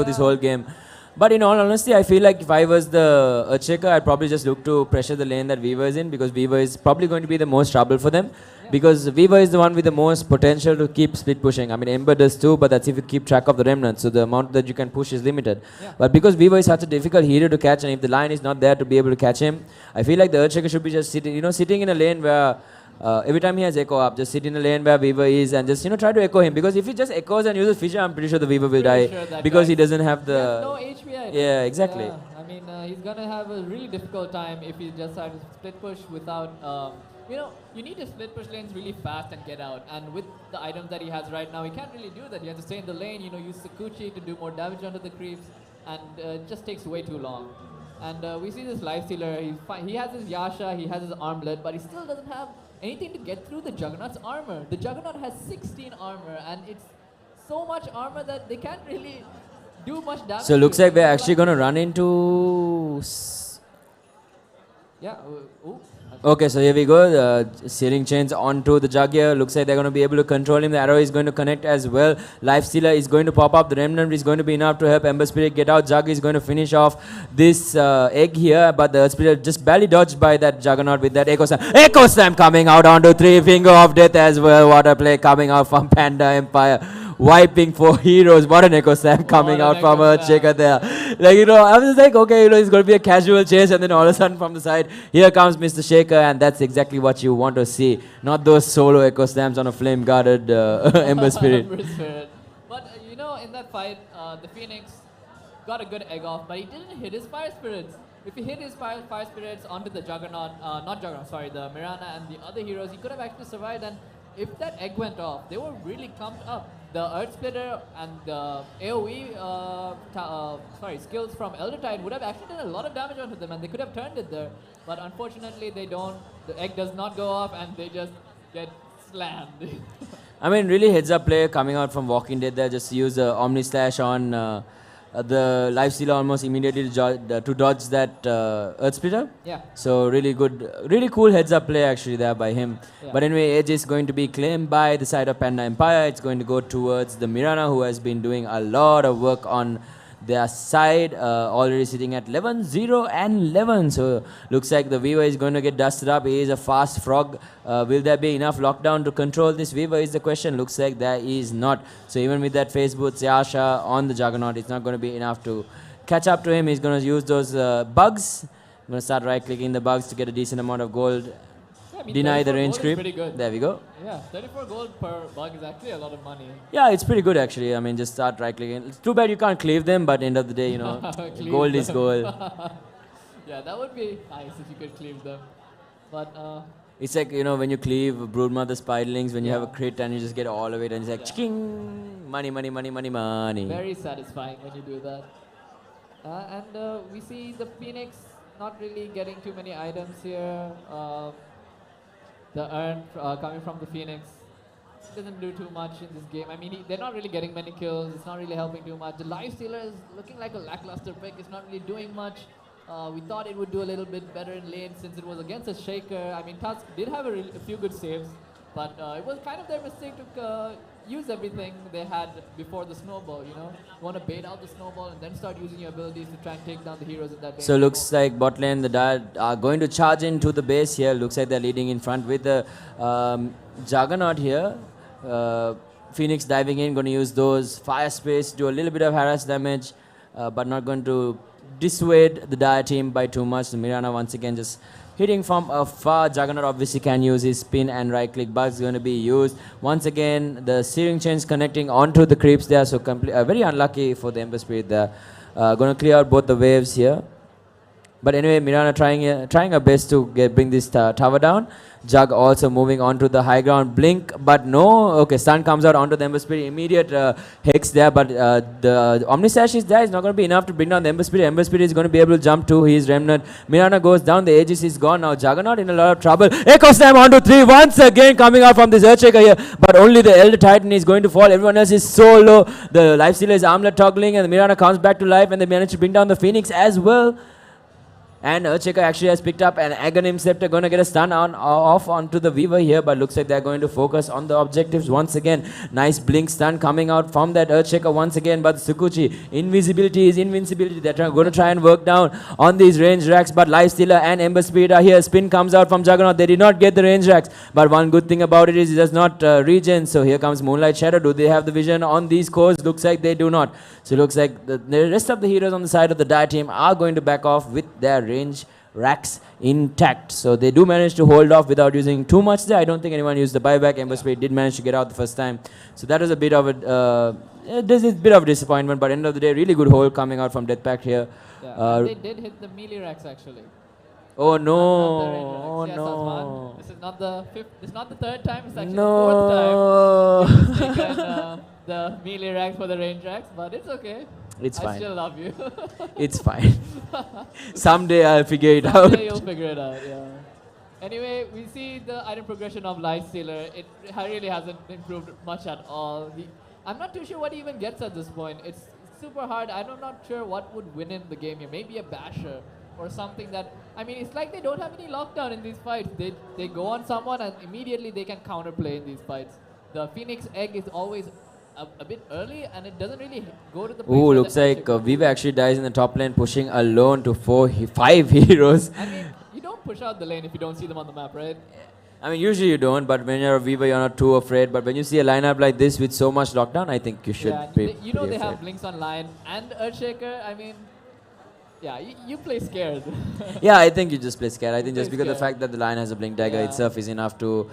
for this whole game. But in all honesty, I feel like if I was the Earthshaker, I'd probably just look to pressure the lane that Viva is in, because Viva is probably going to be the most trouble for them. Because Viva is the one with the most potential to keep split pushing. I mean, Ember does too, but that's if you keep track of the remnants. So the amount that you can push is limited. But because Viva is such a difficult hero to catch, and if the line is not there to be able to catch him, I feel like the Earthshaker should be just sitting, sitting in a lane where every time he has echo up, just sit in a lane where Viva is and just, try to echo him. Because if he just echoes and uses Fissure, I'm pretty sure the Viva will die. Because he doesn't have the... He has no HP. Yeah, exactly. Yeah. I mean, he's going to have a really difficult time if he just tries to split push without... you need to split push lanes really fast and get out. And with the items that he has right now, he can't really do that. He has to stay in the lane, use Sakuchi to do more damage onto the creeps. And it just takes way too long. And we see this Lifestealer, he has his Yasha, he has his armlet, but he still doesn't have anything to get through the Juggernaut's armor. The Juggernaut has 16 armor, and it's so much armor that they can't really do much damage. So looks like we're actually going to run into... Yeah. Okay, so here we go. Searing chains onto the Jug here. Looks like they're going to be able to control him. The arrow is going to connect as well. Lifestealer is going to pop up. The Remnant is going to be enough to help Ember Spirit get out. Jug is going to finish off this egg here. But the Earth Spirit just barely dodged by that Juggernaut with that Echo Slam. Echo Slam coming out onto 3 Finger of Death as well. What a play coming out from Panda Empire. Wiping 4 heroes. What an Echo Slam coming out from Earthshaker there. I was just like, okay, it's going to be a casual chase, and then all of a sudden from the side, here comes Mr. Shaker, and that's exactly what you want to see. Not those solo Echo Slams on a flame-guarded Ember Spirit. But, in that fight, the Phoenix got a good egg off, but he didn't hit his Fire Spirits. If he hit his Fire Spirits onto the Juggernaut, the Mirana and the other heroes, he could have actually survived, and if that egg went off, they were really clumped up. The Earth Splitter and the AoE skills from Elder Tide would have actually done a lot of damage onto them, and they could have turned it there. But unfortunately, they don't. The egg does not go off, and they just get slammed. I mean, really heads up play coming out from Walking Dead there. Just use Omni Slash on the Lifestealer almost immediately to dodge that Earth Splitter. Yeah. So really good, really cool heads up play actually there by him. Yeah. But anyway, Edge is going to be claimed by the side of Panda Empire. It's going to go towards the Mirana, who has been doing a lot of work on their side, already sitting at 11, 0 and 11. So looks like the Viva is going to get dusted up. He is a fast frog. Will there be enough lockdown to control this Viva is the question. Looks like there is not. So even with that face boots Yasha on the Juggernaut, it's not going to be enough to catch up to him. He's going to use those bugs. I'm going to start right clicking the bugs to get a decent amount of gold. Deny the range creep. There we go. Yeah, 34 gold per bug is actually a lot of money. Yeah, it's pretty good actually. I mean, just start right clicking. It's too bad you can't cleave them, but end of the day, gold is gold. Yeah, that would be nice if you could cleave them. But it's like, when you cleave Broodmother Spiderlings, when you have a crit and you just get all of it, and it's like, ching, money, money, money, money, money. Very satisfying when you do that. And we see the Phoenix not really getting too many items here. The urn coming from the Phoenix doesn't do too much in this game. I mean, they're not really getting many kills. It's not really helping too much. The Lifestealer is looking like a lackluster pick. It's not really doing much. We thought it would do a little bit better in lane since it was against a Shaker. I mean, Tusk did have a few good saves, but it was kind of their mistake to use everything they had before the snowball, You want to bait out the snowball and then start using your abilities to try and take down the heroes in that lane. So looks like bot lane, the Dad are going to charge into the base here. Looks like they're leading in front with the Juggernaut here. Phoenix diving in, going to use those fire space, do a little bit of harass damage, but not going to dissuade the Dire team by too much. The Mirana once again just hitting from afar. Juggernaut obviously can use his spin and right click. Bugs going to be used. Once again, the Searing Chains connecting onto the creeps there. So very unlucky for the Ember Spirit there. Going to clear out both the waves here. But anyway, Mirana trying her best to bring this tower down. Jug also moving on to the high ground. Blink, but no. Okay, stun comes out onto the Ember Spirit. Immediate hex there, but the Omnisash is there. It's not going to be enough to bring down the Ember Spirit. Ember Spirit is going to be able to jump to his Remnant. Mirana goes down. The Aegis is gone. Now Juggernaut in a lot of trouble. Echo Slam onto 3. Once again coming out from this Earthshaker here. But only the Elder Titan is going to fall. Everyone else is so low. The Lifestealer is armlet toggling, and the Mirana comes back to life, and they manage to bring down the Phoenix as well. And Earthshaker actually has picked up an Aghanim Scepter, going to get a stun off onto the Weaver here, but looks like they're going to focus on the objectives once again. Nice blink stun coming out from that Earthshaker once again, but Sukuchi, invisibility is invincibility. They're going to try and work down on these range racks, but Lifestealer and Ember Spirit are here. Spin comes out from Juggernaut. They did not get the range racks, but one good thing about it is it does not regen. So here comes Moonlight Shadow. Do they have the vision on these cores? Looks like they do not. So it looks like the rest of the heroes on the side of the Dire team are going to back off with their range racks intact. So they do manage to hold off without using too much there. I don't think anyone used the buyback. Ember Spirit did manage to get out the first time. So that was a bit of a bit of disappointment, but end of the day, really good hold coming out from Death Pact here. Yeah, and they did hit the melee racks actually. Oh no! Oh yes, no! This is not the fifth. This is not the third time. It's actually no. the fourth time you've taken the melee racks for the range racks, but it's okay. It's fine. I still love you. It's fine. Someday I'll figure it out. Someday you'll figure it out. Yeah. Anyway, we see the item progression of Lifestealer. It really hasn't improved much at all. I'm not too sure what he even gets at this point. It's super hard. I'm not sure what would win in the game here. Maybe a basher or something that, I mean, it's like they don't have any lockdown in these fights. They go on someone and immediately they can counterplay in these fights. The Phoenix Egg is always a bit early and it doesn't really go to the place. Ooh, looks like Viva actually dies in the top lane, pushing alone to 5 heroes. I mean, you don't push out the lane if you don't see them on the map, right? I mean, usually you don't, but when you're a Viva, you're not too afraid. But when you see a lineup like this with so much lockdown, I think you should be you know they afraid. have Blinks online and Earthshaker. I mean, yeah, you play scared. Yeah, I think you just play scared. I think just because scared. the fact that the line has a blink dagger itself is enough to,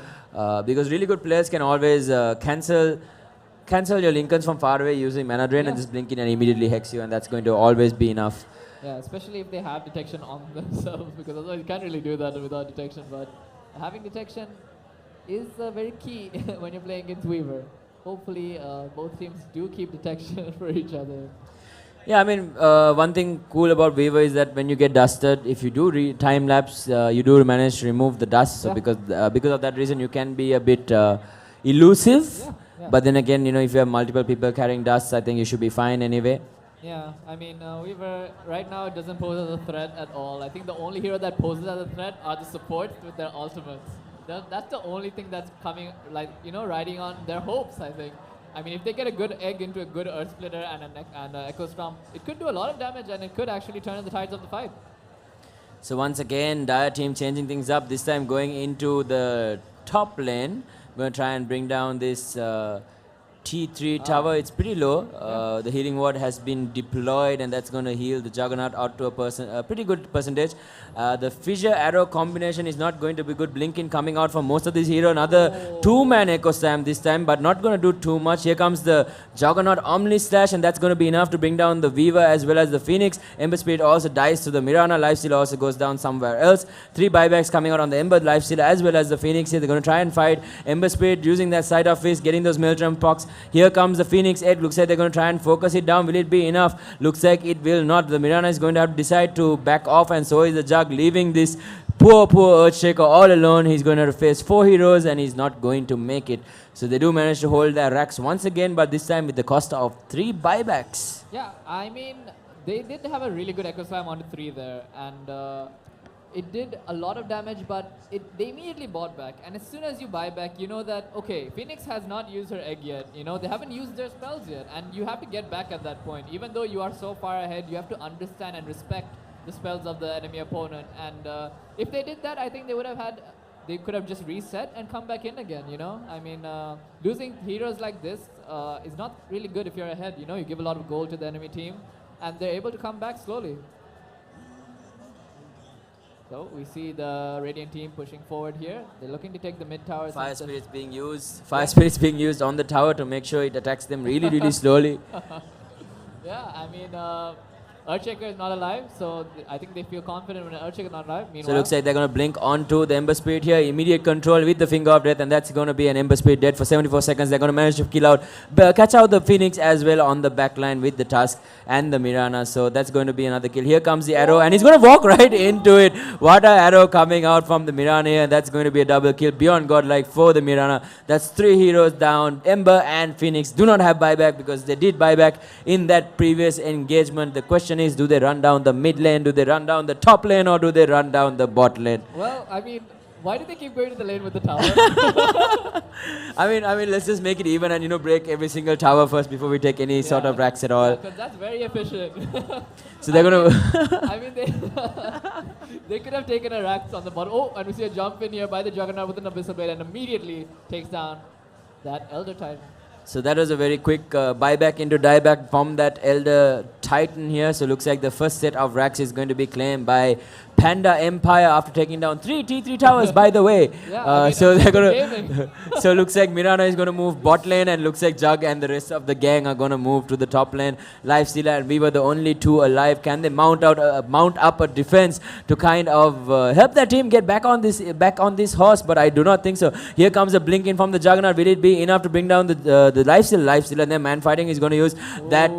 because really good players can always cancel your Lincolns from far away using mana drain and just blink in and immediately hex you, and that's going to always be enough. Yeah, especially if they have detection on themselves, because otherwise you can't really do that without detection. But having detection is very key when you're playing against Weaver. Hopefully, both teams do keep detection for each other. Yeah, I mean, one thing cool about Weaver is that when you get dusted, if you do time lapse, you do manage to remove the dust. So because of that reason, you can be a bit elusive. Yeah. But then again, you know, if you have multiple people carrying dust, I think you should be fine anyway. Yeah, I mean, Weaver right now doesn't pose as a threat at all. I think the only hero that poses as a threat are the supports with their ultimates. That's the only thing that's coming, like, you know, riding on their hopes, I think. I mean, if they get a good egg into a good Earth Splitter and an Echo Storm, it could do a lot of damage and it could actually turn the tides of the fight. So once again, Dire team changing things up, this time going into the top lane. Going to try and bring down this T3 tower. It's pretty low. The healing ward has been deployed, and that's going to heal the Juggernaut out to a pretty good percentage. The fissure arrow combination is not going to be good. Blinking coming out from most of these heroes. Another 2-man Echo Slam this time, but not going to do too much. Here comes the Juggernaut Omni Slash, and that's going to be enough to bring down the Weaver as well as the Phoenix. Ember Spirit also dies to the Mirana. Lifesteal also goes down somewhere else. 3 buybacks coming out on the Ember Lifesteal as well as the Phoenix here. They're going to try and fight Ember Spirit using that side of fist, getting those Militrum Pox. Here comes the Phoenix Egg. Looks like they're going to try and focus it down. Will it be enough? Looks like it will not. The Mirana is going to have to decide to back off, and so is the Jug, leaving this poor Earthshaker all alone. He's going to have to face 4 heroes and he's not going to make it. So they do manage to hold their racks once again, but this time with the cost of 3 buybacks. Yeah, I mean, they did have a really good Echo Slam onto 3 there, and it did a lot of damage, but they immediately bought back. And as soon as you buy back, you know that, okay, Phoenix has not used her egg yet. You know, they haven't used their spells yet, and you have to get back at that point. Even though you are so far ahead, you have to understand and respect the spells of the enemy opponent. And if they did that, I think they could have just reset and come back in again, you know? I mean, losing heroes like this is not really good if you're ahead, you know? You give a lot of gold to the enemy team, and they're able to come back slowly. So we see the Radiant team pushing forward here. They're looking to take the mid tower. Fire Spirit's being used. Fire Spirit's being used on the tower to make sure it attacks them really, really slowly. Yeah, I mean, Earthshaker is not alive, so I think they feel confident when Earthshaker is not alive. Meanwhile, so it looks like they're going to blink onto the Ember Spirit here. Immediate control with the Finger of Death, and that's going to be an Ember Spirit dead for 74 seconds. They're going to manage to catch out the Phoenix as well on the backline with the Tusk and the Mirana. So that's going to be another kill. Here comes the arrow, and he's going to walk right into it. What a arrow coming out from the Mirana here. That's going to be a double kill beyond godlike for the Mirana. That's 3 heroes down. Ember and Phoenix do not have buyback because they did buyback in that previous engagement. The question question is, do they run down the mid lane, do they run down the top lane, or do they run down the bot lane? Well, I mean, why do they keep going to the lane with the tower? I mean, let's just make it even and, you know, break every single tower first before we take any sort of racks at all. Because that's very efficient. So they're going to... I mean, they could have taken a racks on the bottom. Oh, and we see a jump in here by the Juggernaut with an Abyssal Blade and immediately takes down that Elder Titan. So that was a very quick buyback into dieback from that Elder Titan here. So looks like the first set of racks is going to be claimed by Panda Empire after taking down 3 T3 towers, by the way. Yeah, so they're gonna. So looks like Mirana is going to move bot lane, and looks like Jug and the rest of the gang are going to move to the top lane. Lifestealer and we were the only two alive. Can they mount up a defense to kind of help their team get back on this horse? But I do not think so. Here comes a blink in from the Juggernaut. Will it be enough to bring down the Lifestealer? And then man fighting is going to use that.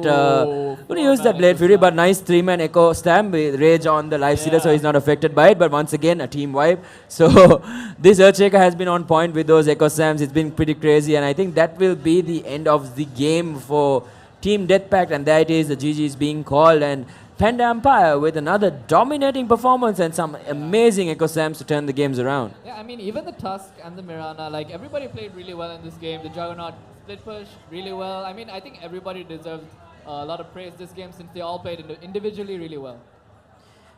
Going to use that Blade Fury, but nice 3-man Echo Stamp rage on the Lifestealer, so he's not affected by it. But once again, a team wipe. So this Earthshaker has been on point with those Echo Stamps. It's been pretty crazy, and I think that will be the end of the game for Team Death Pact, and there it is. The GG is being called, and Panda Empire with another dominating performance and some amazing Echo Stamps to turn the games around. Yeah, I mean, even the Tusk and the Mirana, like everybody played really well in this game. The Juggernaut split push really well. I mean, I think everybody deserves a lot of praise this game since they all played individually really well.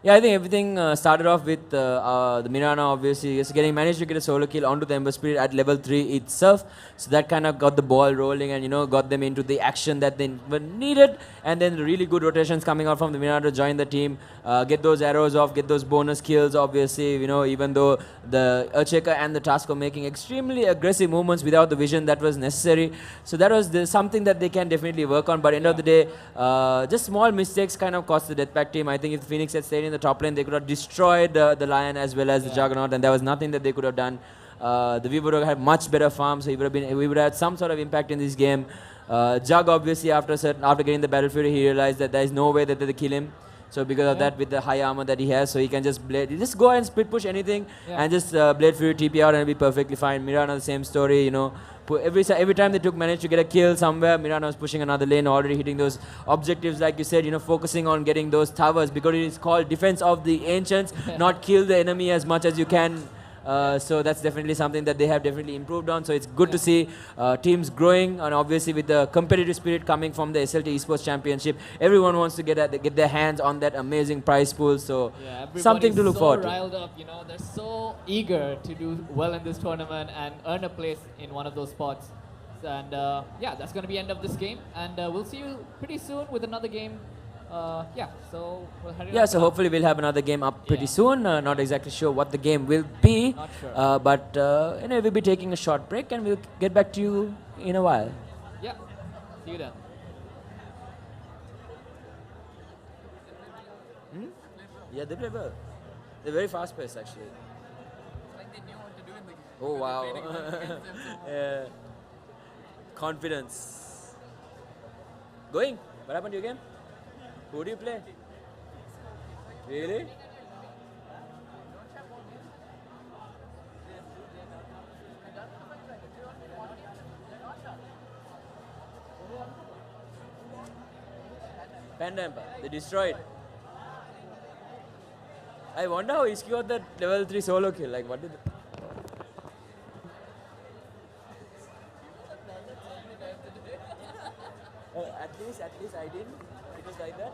Yeah, I think everything started off with the Mirana obviously just managed to get a solo kill onto the Ember Spirit at level 3 itself. So that kind of got the ball rolling and, you know, got them into the action that they needed. And then really good rotations coming out from the Mirana to join the team, get those arrows off, get those bonus kills obviously, you know, even though the Earthshaker and the Tusk were making extremely aggressive movements without the vision that was necessary. So that was something that they can definitely work on. But end of the day, just small mistakes kind of cost the Death Pact team. I think if Phoenix had stayed in the top lane, they could have destroyed the Lion as well as the Juggernaut, and there was nothing that they could have done. We would have had much better farm, so we would have had some sort of impact in this game. Jug obviously after getting the Battle Fury, he realized that there is no way that they kill him. So because of that, with the high armor that he has, so he can just go and split push anything and just Blade Fury TP out and it'll be perfectly fine. Mirana the same story, you know. Every time they managed to get a kill somewhere, Mirana was pushing another lane, already hitting those objectives, like you said, you know, focusing on getting those towers, because it is called Defense of the Ancients, not kill the enemy as much as you can. So that's definitely something that they have definitely improved on. So it's good to see teams growing, and obviously with the competitive spirit coming from the SLT eSports Championship, everyone wants to get their hands on that amazing prize pool. So something to look forward to. Riled up, you know, they're so eager to do well in this tournament and earn a place in one of those spots. And yeah, that's going to be end of this game, and we'll see you pretty soon with another game. So we'll hurry up. So hopefully we'll have another game up pretty soon. Not exactly sure what the game will be, Not sure. but you know, we'll be taking a short break and we'll get back to you in a while. Yeah, see you then. Yeah, they play well. They're very fast paced actually. Like they knew what to do in the game. Oh wow. Yeah. Confidence. Going? What happened to your game? Who do you play? Really? Panda Empire. They destroyed. I wonder how Iski got that level 3 solo kill. Like, what did... at least I didn't. It was like that.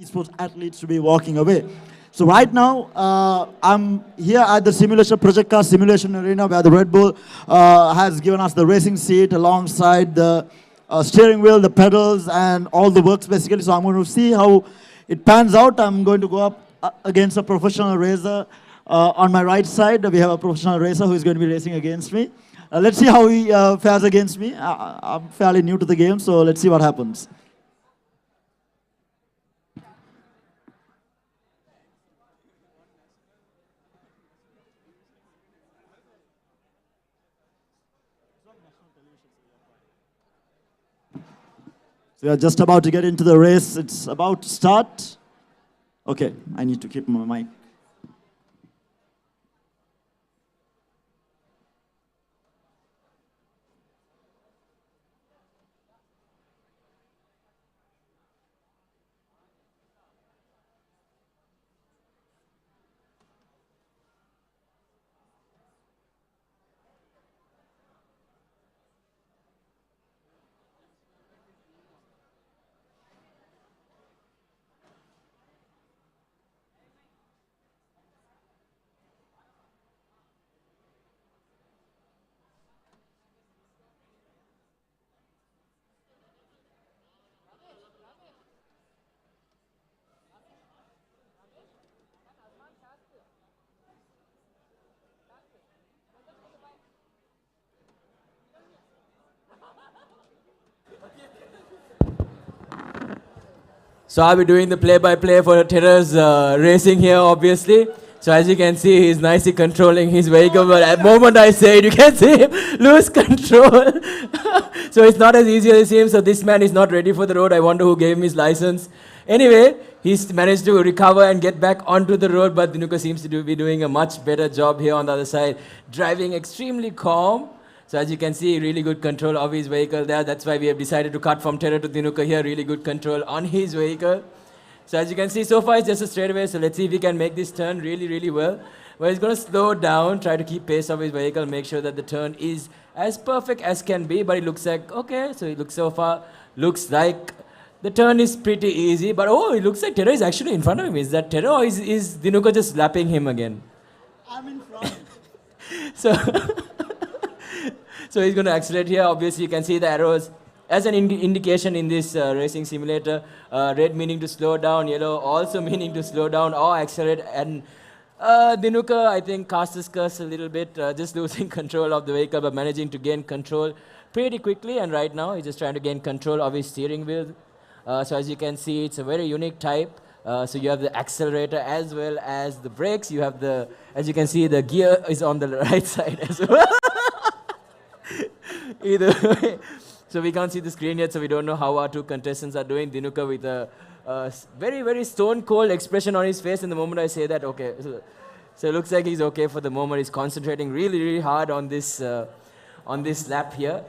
eSports athletes to be walking away. So right now, I'm here at the simulation project car simulation arena where the Red Bull has given us the racing seat alongside the steering wheel, the pedals, and all the works basically. So I'm going to see how it pans out. I'm going to go up against a professional racer. On my right side, we have a professional racer who is going to be racing against me. Let's see how he fares against me. I'm fairly new to the game, so let's see what happens. So we are just about to get into the race. It's about to start. Okay, I need to keep my mic. So I'll be doing the play-by-play for Terra's racing here, obviously. So as you can see, he's nicely controlling his vehicle, but at the moment I say it, you can see him lose control. So it's not as easy as it seems. So this man is not ready for the road. I wonder who gave him his license. Anyway, he's managed to recover and get back onto the road, but Dinuka seems to be doing a much better job here on the other side, driving extremely calm. So as you can see, really good control of his vehicle there. That's why we have decided to cut from Terra to Dinuka here. Really good control on his vehicle. So as you can see, so far it's just a straightaway. So let's see if we can make this turn really, really well. Well, he's going to slow down, try to keep pace of his vehicle, make sure that the turn is as perfect as can be. But it looks like, okay, so it looks so far, looks like the turn is pretty easy. But oh, it looks like Terra is actually in front of him. Is that Terra or is Dinuka just lapping him again? I'm in front. So, so he's going to accelerate here. Obviously, you can see the arrows as an indication in this racing simulator. Red meaning to slow down, yellow also meaning to slow down or accelerate. And Dinuka, I think, cast his curse a little bit, just losing control of the vehicle, but managing to gain control pretty quickly. And right now, he's just trying to gain control of his steering wheel. So as you can see, it's a very unique type. So you have the accelerator as well as the brakes. You have the, as you can see, the gear is on the right side as well. Either way. So we can't see the screen yet, so we don't know how our two contestants are doing. Dinuka with a very, very stone cold expression on his face. And the moment I say that, okay. So it looks like he's okay for the moment. He's concentrating really, really hard on this lap here.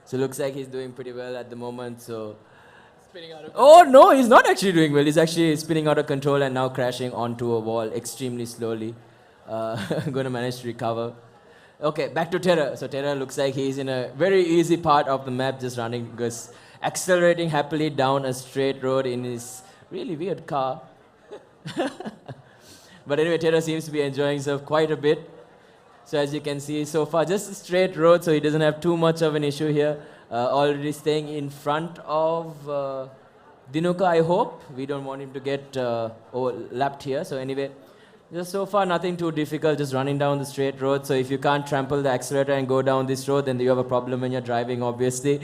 So it looks like he's doing pretty well at the moment. So spinning out of control. Oh no, he's not actually doing well. He's actually spinning out of control and now crashing onto a wall extremely slowly. Going to manage to recover. Okay, back to Terra. So Terra looks like he's in a very easy part of the map, just running, just accelerating happily down a straight road in his really weird car. But anyway, Terra seems to be enjoying himself quite a bit. So as you can see, so far just a straight road, so he doesn't have too much of an issue here. Already staying in front of Dinuka, I hope. We don't want him to get lapped here. So anyway, just so far nothing too difficult, just running down the straight road. So if you can't trample the accelerator and go down this road, then you have a problem when you're driving, obviously.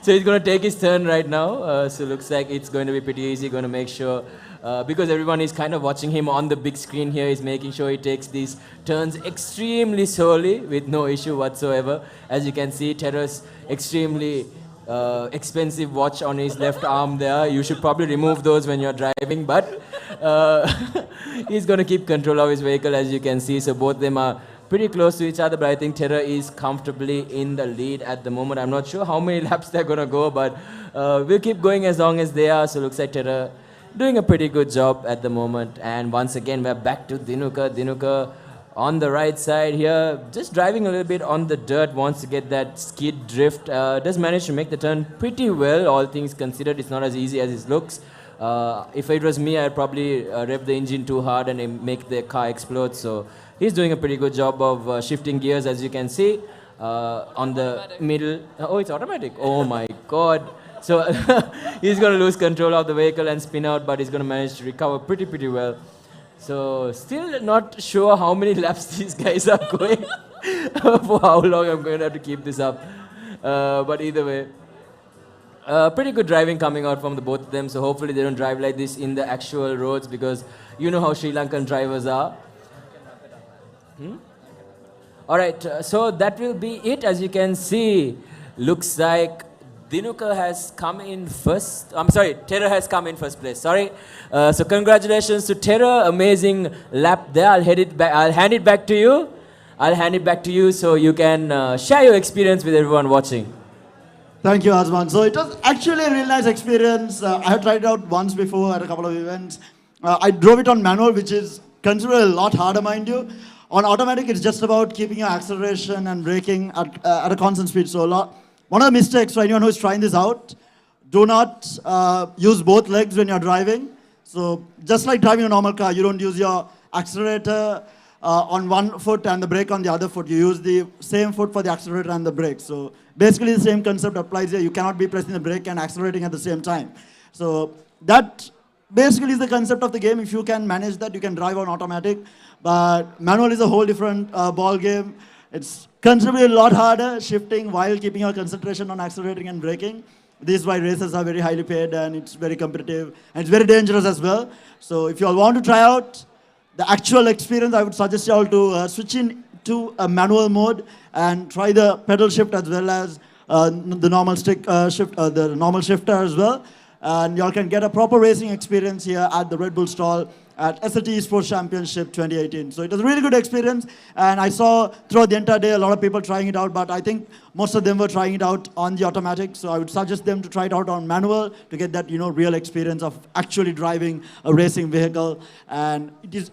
So he's going to take his turn right now. So looks like it's going to be pretty easy, going to make sure, because everyone is kind of watching him on the big screen here, he's making sure he takes these turns extremely slowly with no issue whatsoever. As you can see, Terra's extremely expensive watch on his left arm there. You should probably remove those when you're driving, but he's going to keep control of his vehicle, as you can see. So both of them are pretty close to each other, but I think Terra is comfortably in the lead at the moment. I'm not sure how many laps they're going to go, but we'll keep going as long as they are. So looks like Terra doing a pretty good job at the moment. And once again, we're back to Dinuka. Dinuka on the right side here, just driving a little bit on the dirt, wants to get that skid drift. Does manage to make the turn pretty well, all things considered. It's not as easy as it looks. If it was me, I'd probably rev the engine too hard and make the car explode. So he's doing a pretty good job of shifting gears, as you can see, on the middle. Oh, it's automatic. Oh my God. So he's going to lose control of the vehicle and spin out, but he's going to manage to recover pretty well. So still not sure how many laps these guys are going, for how long I'm going to have to keep this up. But either way, pretty good driving coming out from the both of them. So hopefully they don't drive like this in the actual roads, because you know how Sri Lankan drivers are. All right, so that will be it. As you can see, looks like Dinuka has come in first. I'm sorry, Terra has come in first place. Sorry. So congratulations to Terra. Amazing lap there. I'll hand it back to you. I'll hand it back to you so you can share your experience with everyone watching. Thank you, Azman. So it was actually a really nice experience. I had tried it out once before at a couple of events. I drove it on manual, which is considered a lot harder, mind you. On automatic, it's just about keeping your acceleration and braking at a constant speed. So one of the mistakes for anyone who is trying this out, do not use both legs when you're driving. So just like driving a normal car, you don't use your accelerator on one foot and the brake on the other foot. You use the same foot for the accelerator and the brake. So basically the same concept applies here. You cannot be pressing the brake and accelerating at the same time. So that basically is the concept of the game. If you can manage that, you can drive on automatic. But manual is a whole different ball game. It's considerably a lot harder shifting while keeping your concentration on accelerating and braking. This is why races are very highly paid and it's very competitive and it's very dangerous as well. So if you all want to try out the actual experience, I would suggest you all to switch in to a manual mode and try the pedal shift as well as the normal stick shift, the normal shifter as well. And you all can get a proper racing experience here at the Red Bull stall at SLT eSports Championship 2018. So it was a really good experience, and I saw throughout the entire day a lot of people trying it out, but I think most of them were trying it out on the automatic, so I would suggest them to try it out on manual to get that, real experience of actually driving a racing vehicle. And it is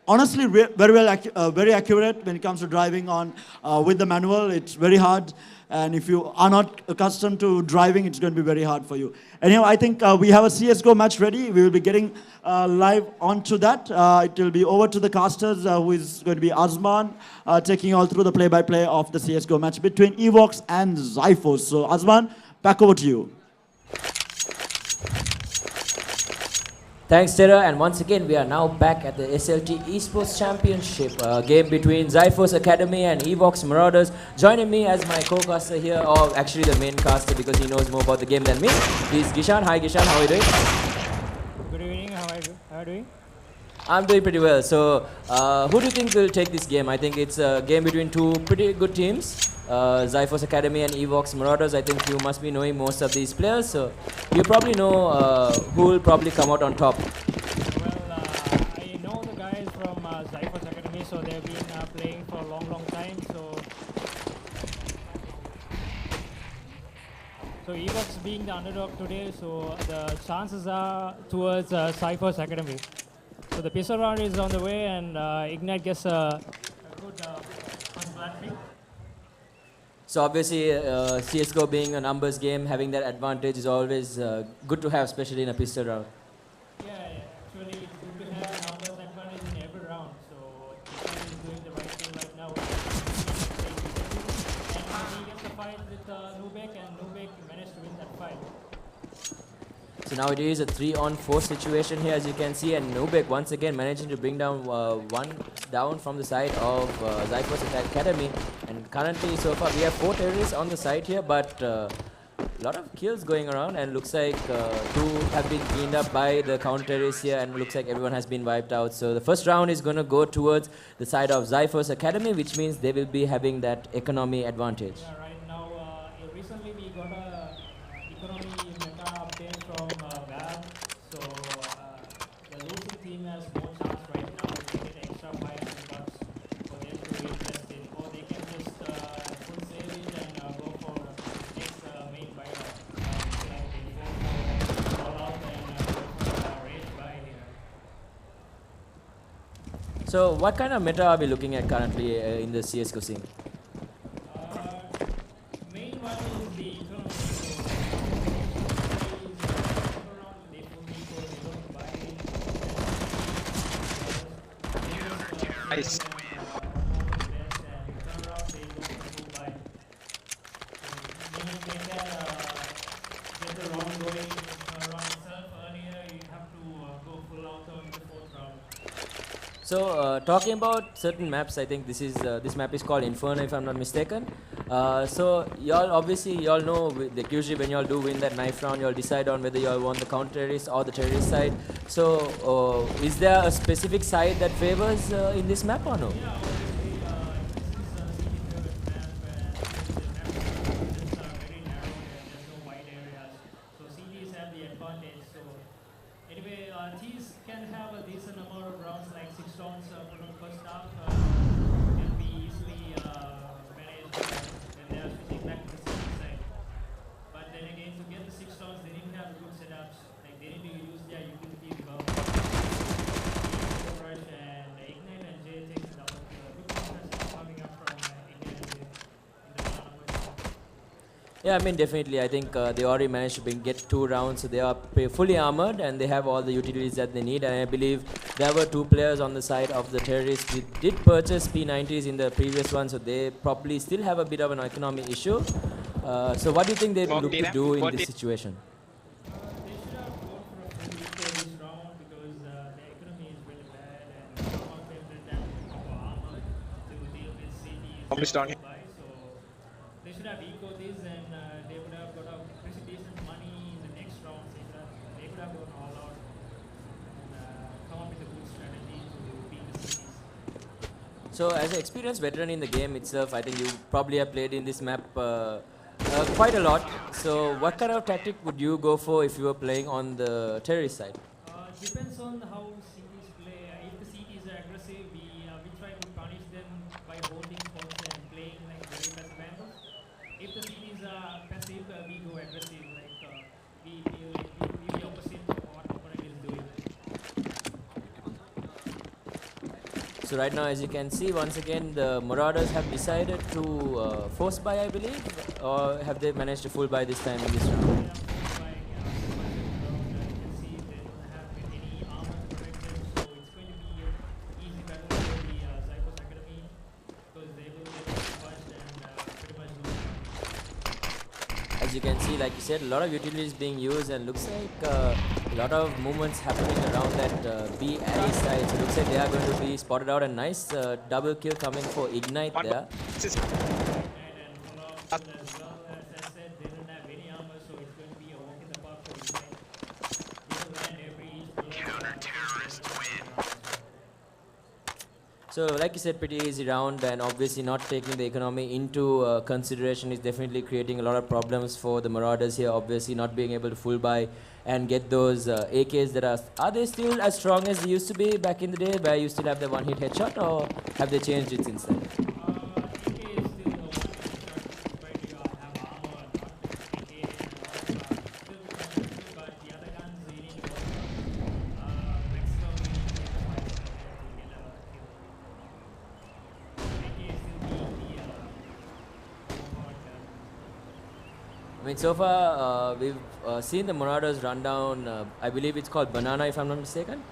honestly very accurate when it comes to driving on with the manual. It's very hard. And if you are not accustomed to driving, it's going to be very hard for you. Anyhow, I think we have a CSGO match ready. We will be getting live onto that. It will be over to the casters, who is going to be Azman, taking you all through the play-by-play of the CSGO match between Evox and Zyphos. So, Azman, back over to you. Thanks, Terra. And once again, we are now back at the SLT Esports Championship, game between Zyphos Academy and Evox Marauders. Joining me as my co-caster here, or actually the main caster because he knows more about the game than me, is Gishan. Hi, Gishan. How are you doing? Good evening. How are you doing? I'm doing pretty well. So, who do you think will take this game? I think it's a game between two pretty good teams, Zyphos Academy and Evox Marauders. I think you must be knowing most of these players, so you probably know who will probably come out on top. Well, I know the guys from Zyphos Academy, so they've been playing for a long time. So Evox being the underdog today, so the chances are towards Zyphos Academy. So the pistol round is on the way, and Ignite gets a good first pick. So obviously, CSGO being a numbers game, having that advantage is always good to have, especially in a pistol round. Yeah, actually it's good to have numbers advantage in every round. So Ignite is doing the right thing right now. And he gets a fight with Nubek, and Nubek managed to win that fight. So now it is a 3-on-4 situation here, as you can see, and Nubek once again managing to bring down one down from the side of Zyphos Academy. And currently, so far, we have 4 terrorists on the side here, but a lot of kills going around, and looks like 2 have been cleaned up by the counter terrorists here, and looks like everyone has been wiped out. So the first round is going to go towards the side of Zyphos Academy, which means they will be having that economy advantage. Yeah, right now, recently we got a economy meta update from Valve, so the losing team has more chance right now to get extra $500 for them to invest in, or they can just full save it and go for next main buyout, like before all out and go for rage buy here. So what kind of meta are we looking at currently in the CSGO scene? Main one is the economy. Nice. So talking about certain maps, I think this map is called Inferno, if I'm not mistaken. So y'all obviously y'all know like usually when y'all do win that knife round, y'all decide on whether y'all want the counter terrorist or the terrorist side. So is there a specific side that favors in this map or no? Teams can have a decent amount of rounds, like 6 rounds for the first half, can be easily managed when they are switching back to the second side. But then again, to get the 6 rounds, they need to have good setups. Like they need to use their utilities well. Rush and Ignite and J takes it out. Good contest coming up from Ignite and J in the tournament. Yeah, I mean definitely. I think they already managed to get 2 rounds, so they are fully armored and they have all the utilities that they need. And I believe there were 2 players on the side of the terrorists. We did purchase P90s in the previous one, so they probably still have a bit of an economy issue. So what do you think they look to do in this situation? They should have gone for a full eco this round because the economy is really bad and some of them didn't have proper armor to deal with cities. Almost down here. So they should have eco this and they would have got a pretty decent money in the next round. They could have gone all out and come up with a good strategy to beat the cities. So as an experienced veteran in the game itself, I think you probably have played in this map quite a lot. So what kind of tactic would you go for if you were playing on the terrorist side? Depends on how cities play. If the cities are aggressive, we try to punish them by holding spots and playing like very passive angles. If the cities are passive, we go aggressive. Like we the opposite of what opponent is doing. So right now, as you can see, once again, the Marauders have decided to force buy, I believe, or have they managed to full buy this time in this round? As you can see, like you said, a lot of utilities being used and looks like a lot of movements happening around that B alley side. So looks like they are going to be spotted out. A nice double kill coming for Ignite there. So like you said, pretty easy round, and obviously not taking the economy into consideration is definitely creating a lot of problems for the Marauders here. Obviously not being able to full buy and get those AKs that are they still as strong as they used to be back in the day, where you still have the one-hit headshot, or have they changed it since then? I mean, so far we've seen the Marauders run down, I believe it's called Banana if I'm not mistaken.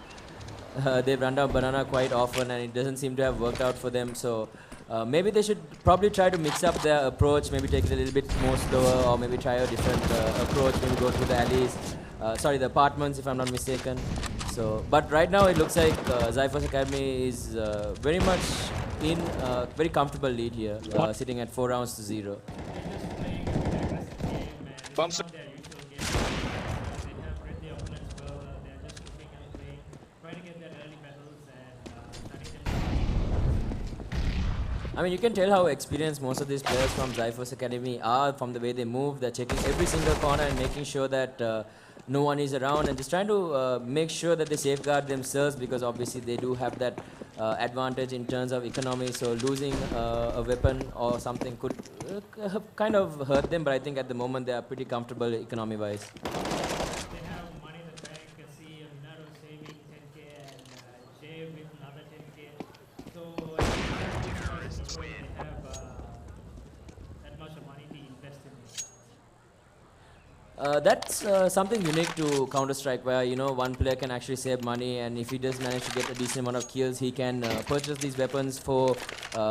They've run down Banana quite often and it doesn't seem to have worked out for them. So maybe they should probably try to mix up their approach, maybe take it a little bit more slower, or maybe try a different approach, maybe go through the alleys, sorry, the apartments if I'm not mistaken. So, but right now it looks like Zyphos Academy is very much in a very comfortable lead here, sitting at 4 rounds to 0. Bumps. I mean, you can tell how experienced most of these players from Zyphos Academy are from the way they move. They're checking every single corner and making sure that no one is around and just trying to make sure that they safeguard themselves, because obviously they do have that advantage in terms of economy. So losing a weapon or something could kind of hurt them, but I think at the moment they are pretty comfortable economy-wise. They have money in the bank. You see Minato saving 10k and Jay with another 10k. That's something unique to Counter-Strike, where one player can actually save money, and if he does manage to get a decent amount of kills, he can purchase these weapons for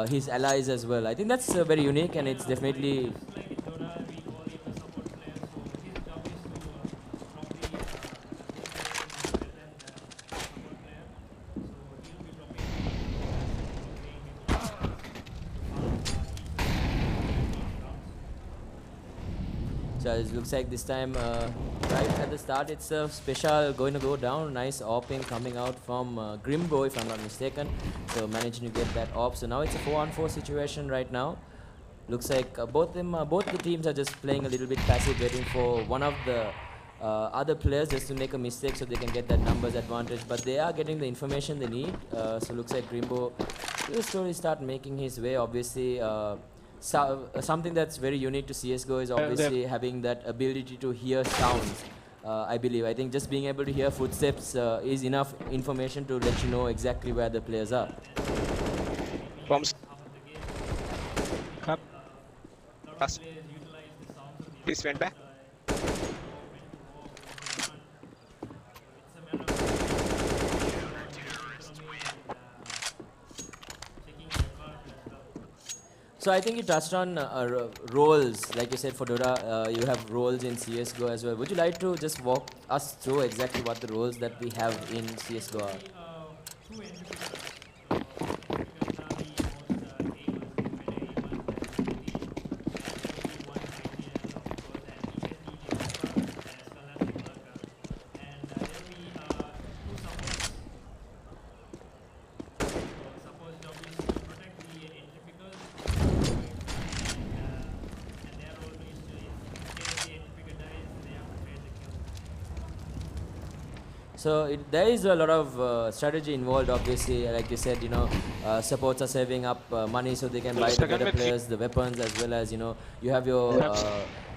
his allies as well. I think that's very unique, and it's definitely. Just like in Dota, we call him a support player. So his job is to probably good player in better than the support player. So he'll be dropping So it looks like this time, right at the start, it's a special going to go down. Nice AWPing coming out from Grimbo, if I'm not mistaken. So managing to get that AWP. So now it's a 4-on-4 situation right now. Looks like both the teams are just playing a little bit passive, waiting for one of the other players just to make a mistake so they can get that numbers advantage. But they are getting the information they need. So looks like Grimbo will slowly start making his way. Obviously, something that's very unique to CSGO is obviously having that ability to hear sounds. I believe. I think just being able to hear footsteps is enough information to let you know exactly where the players are. Bombs. Come. Pass. Please went back. So I think you touched on roles, like you said for Dota, you have roles in CSGO as well. Would you like to just walk us through exactly what the roles that we have in CSGO are? two entry pickers. Pickers are the most aimers, the better aimers, the one ideal, of course, and EST developer, as well as the worker. And there will be two supports. So support's job is to protect the entry pickers, and their role is to, in case the entry picker dies, they have to trade the kill. So there is a lot of strategy involved, obviously. Like you said, supports are saving up money so they can buy the better players, the weapons, as well as, you have your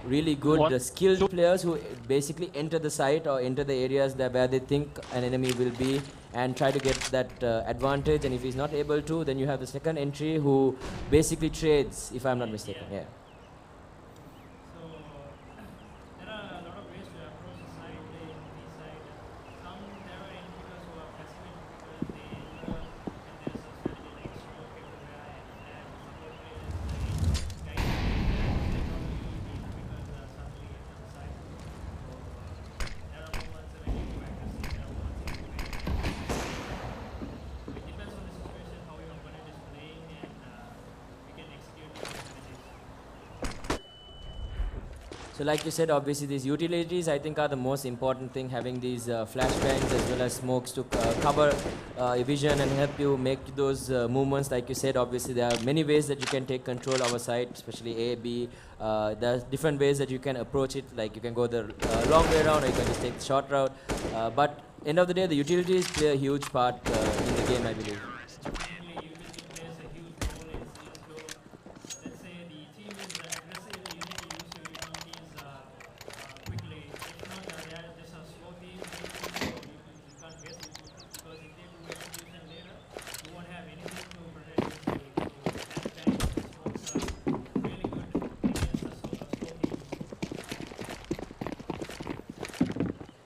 really good skilled players who basically enter the site or enter the areas where they think an enemy will be and try to get that advantage. And if he's not able to, then you have the second entry who basically trades, if I'm not mistaken. Yeah. So there are a lot of ways to approach the side in this side. Some there are entry who are passive because they enter and there's a strategy like smoke everywhere and support players like guide they normally the because suddenly enter the side. So there are moments when you do accuracy, there are moments when you do accuracy. So it depends on the situation how your opponent is playing and we can execute the strategies. So like you said, obviously these utilities I think are the most important thing, having these flashbangs as well as smokes to cover your vision and help you make those movements. Like you said, obviously there are many ways that you can take control of a site, especially A, B. There's different ways that you can approach it, like you can go the long way around or you can just take the short route. But end of the day, the utilities play a huge part in the game, I believe. Definitely, utility plays a huge role in CSGO. Let's say the team is aggressive, you need to use your utilities quickly. If not, they are just a slow team, so you can't get utilities because if they do execution later, you won't have anything to protect yourself. So flashbangs and smokes are really good against a slow team.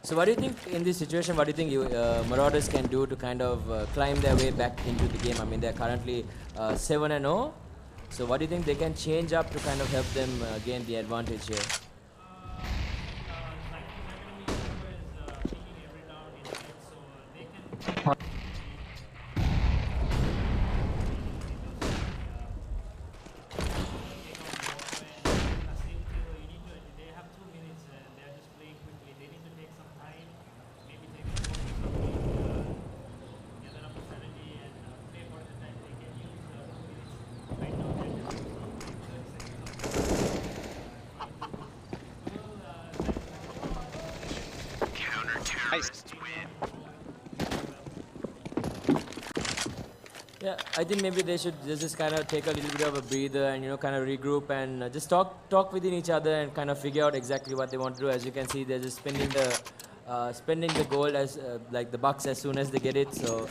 So what do you think in this situation, what do you think Marauders can do to kind of climb their way back into the game? I mean, they're currently 7-0. So what do you think they can change up to kind of help them gain the advantage here? Academy is peaking every round in it, so they can they have 2 minutes and they're just playing quickly. They need to take some time, maybe take a focus on gather up a strategy and play for the time. They can use 2 minutes right now. They're just using 30 seconds Nice. Yeah, I think maybe they should just kind of take a little bit of a breather and kind of regroup and just talk within each other and kind of figure out exactly what they want to do. As you can see, they're just spending the gold as like the bucks as soon as they get it. So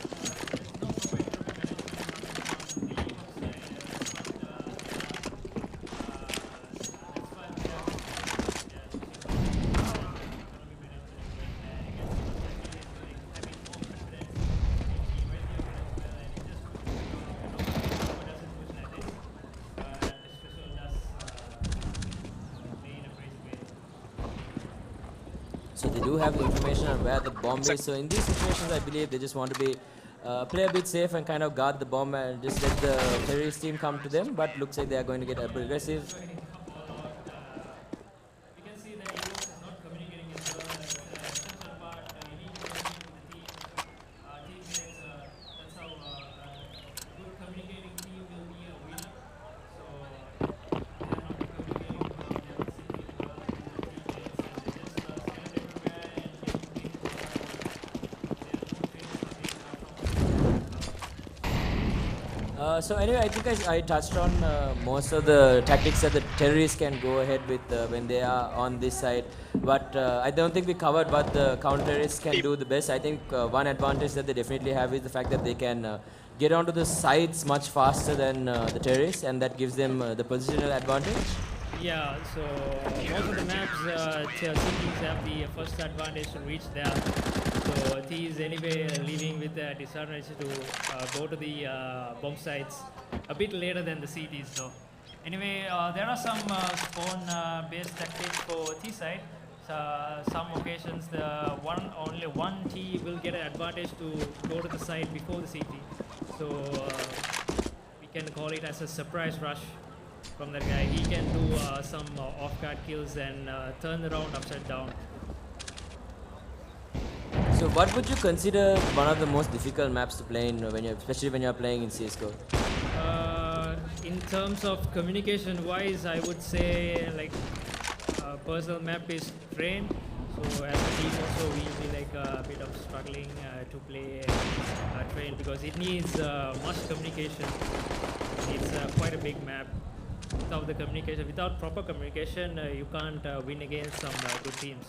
they do have the information on where the bomb is. So in these situations, I believe they just want to be play a bit safe and kind of guard the bomb and just let the terrorist team come to them. But looks like they are going to get aggressive. We can see that eSports is not communicating as well. That's an essential part. You need to communicate with the teammates. That's how a good communicating team will be a winner. So they are not communicating well. They are listening well to the teammates, and they just scared everywhere and getting things their mood swings are being So anyway, I think I touched on most of the tactics that the terrorists can go ahead with when they are on this side. But I don't think we covered what the counter-terrorists can do the best. I think one advantage that they definitely have is the fact that they can get onto the sides much faster than the terrorists, and that gives them the positional advantage. Yeah, so most of the maps, cities have the first advantage to reach there. So T is anyway leaving with the disadvantage to go to the bomb sites a bit later than the cities though. Anyway, there are some spawn-based tactics for T side. Some occasions, only one T will get an advantage to go to the site before the CT. So we can call it as a surprise rush from that guy. He can do some off-guard kills and turn the round upside down. So what would you consider one of the most difficult maps to play in, especially when you're playing in CSGO? In terms of communication-wise, I would say like personal map is Train. So as a team also we will be like a bit of struggling to play Train because it needs much communication. It's quite a big map. Without the communication, without proper communication, you can't win against some good teams.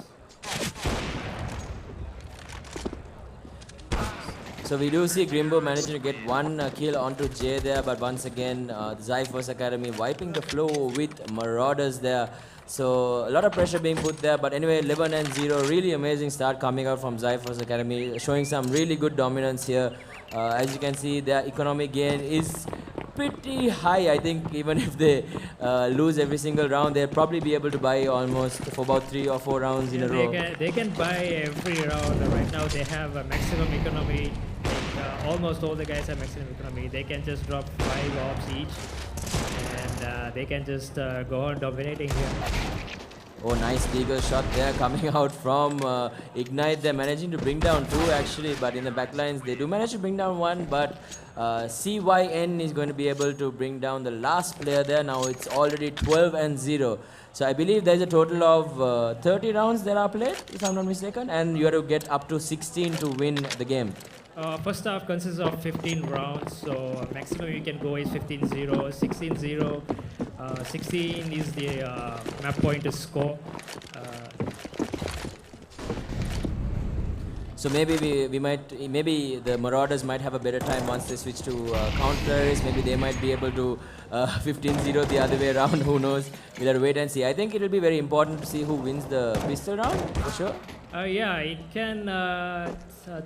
So we do see Grimbo managing to get one kill onto Jay there, but once again, the Zyphos Academy wiping the flow with Marauders there. So a lot of pressure being put there, but anyway, 11-0, really amazing start coming out from Zyphos Academy, showing some really good dominance here. As you can see, their economic gain is pretty high. I think even if they lose every single round, they'll probably be able to buy almost for about 3 or 4 rounds in a row. They can buy every round. Right now they have a maximum economy. Like, almost all the guys have maximum economy. They can just drop 5 orbs each, and they can just go on dominating here. Oh, nice legal shot there coming out from Ignite. They're managing to bring down 2 actually, but in the backlines they do manage to bring down 1, but CYN is going to be able to bring down the last player there. Now it's already 12-0. So I believe there's a total of 30 rounds that are played, if I'm not mistaken, and you have to get up to 16 to win the game. First half consists of 15 rounds, so maximum you can go is 15-0, 16-0. 16 is the map point to score. So maybe maybe the Marauders might have a better time once they switch to counters. Maybe they might be able to 15-0 the other way around. Who knows? We'll have to wait and see. I think it will be very important to see who wins the pistol round for sure. Yeah, it can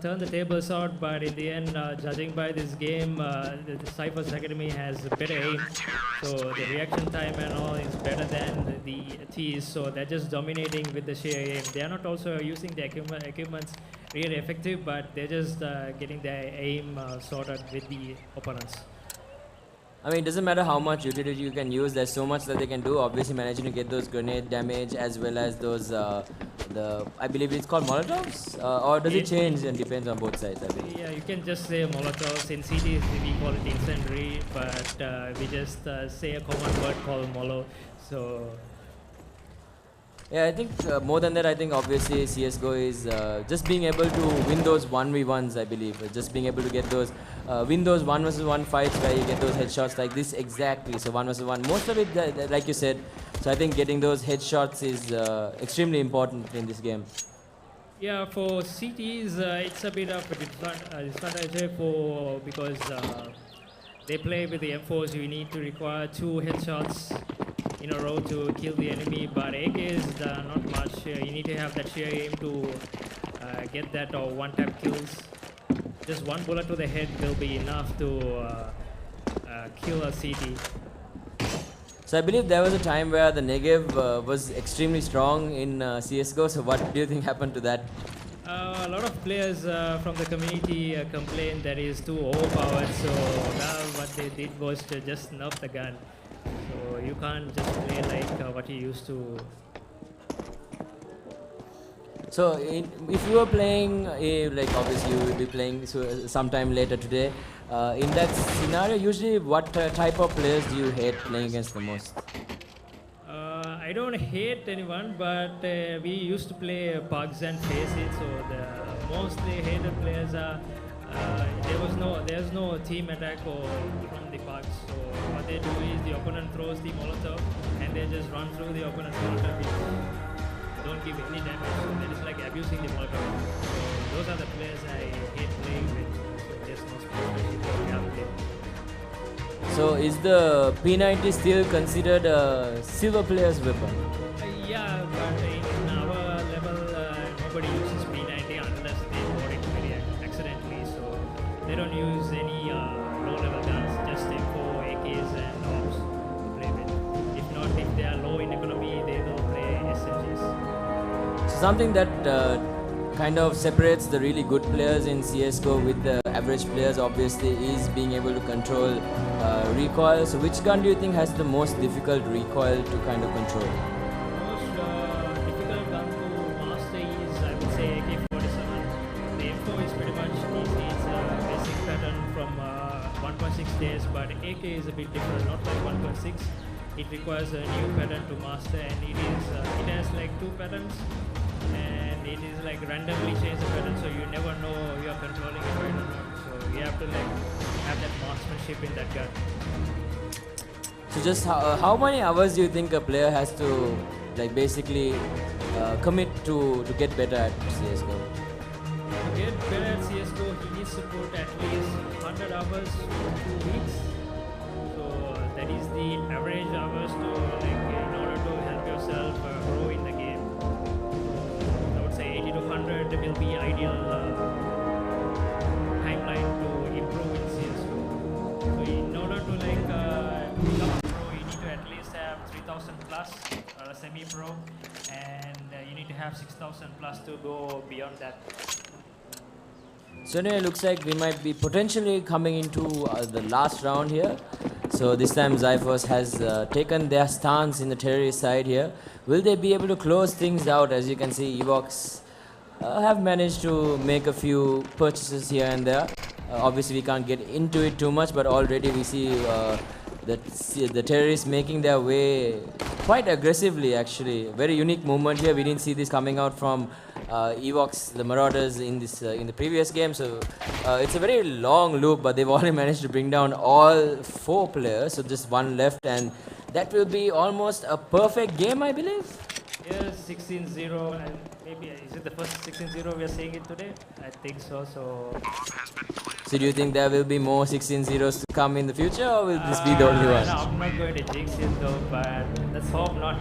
turn the tables out, but in the end, judging by this game, the Cypher's Academy has better aim, so the reaction time and all is better than the T's, so they're just dominating with the sheer aim. They are not also using the equipments really effective, but they're just getting their aim sorted with the opponents. I mean, it doesn't matter how much utility you can use, there's so much that they can do. Obviously managing to get those grenade damage as well as those, I believe it's called Molotovs? Or does it change and depends on both sides, I believe? Yeah, you can just say Molotovs. In CDs we call it incendiary, but we just say a common word called Molo. So yeah, I think more than that, I think obviously CSGO is just being able to win those 1v1s, I believe. Just being able to get those, win those 1 versus 1 fights where you get those headshots like this exactly. So 1 versus 1. Most of it, like you said, so I think getting those headshots is extremely important in this game. yeah, for CTs, it's a bit of a disadvantage because they play with the M4s. You need to require 2 headshots in a row to kill the enemy, but AK is not much. You need to have that sheer aim to get that or one-tap kills. Just 1 bullet to the head will be enough to kill a CT. So I believe there was a time where the Negev was extremely strong in CSGO. So what do you think happened to that? A lot of players from the community complained that it's too overpowered. So now what they did was to just nerf the gun. So you can't just play like what you used to. So if you were playing, like obviously you will be playing sometime later today. In that scenario, usually what type of players do you hate playing against the most? I don't hate anyone, but we used to play pugs and face it. So the mostly hated players are there's no team attack or from the pugs. So what they do is the opponent throws the molotov and they just run through the opponent's molotov. Which don't give any damage. So that is like abusing the molotov. So those are the players I hate playing with. So there's no sportsmanship or reality. So is the P90 still considered a silver player's weapon? Yeah, but in our level, nobody uses P90 unless they bought it very accidentally. So they don't use any low-level guns, just M4, AKs, and OPS to play with. If not, if they are low in economy, they will play SMGs. So something that kind of separates the really good players in CSGO with the average players obviously is being able to control recoil. So which gun do you think has the most difficult recoil to kind of control? Most difficult gun to master is, I would say, AK-47. The M4 is pretty much easy. It's a basic pattern from 1.6 days, but AK is a bit different, not like 1.6. It requires a new pattern to master, and it has like 2 patterns, and it is like randomly change the pattern, so you never know you are controlling it right or not. So you have to like have that marksmanship in that gun. So just how many hours do you think a player has to like basically commit to get better at CSGO? To get better at CSGO, he needs to put at least 100 hours for 2 weeks. So that is the average hours to like in order to help yourself grow in the game. I would say 80 to 100 will be ideal timeline to improve in CSGO. So in order to like become a pro, you need to at least have 3000 plus semi-pro, and you need to have 6000 plus to go beyond that. So anyway, it looks like we might be potentially coming into the last round here. So this time Zyphos has taken their stance in the terrorist side here. Will they be able to close things out? As you can see, Evox have managed to make a few purchases here and there. Obviously we can't get into it too much, but already we see the terrorists making their way quite aggressively actually. Very unique movement here. We didn't see this coming out from Evox, the Marauders in the previous game. So it's a very long loop, but they've already managed to bring down all 4 players. So just one left, and that will be almost a perfect game, I believe. Yes, 16-0, and maybe is it the first 16-0 we are seeing it today? I think so. So do you think there will be more 16-0s to come in the future, or will this be the only one? No, I'm not going to jinx it though, but let's hope not.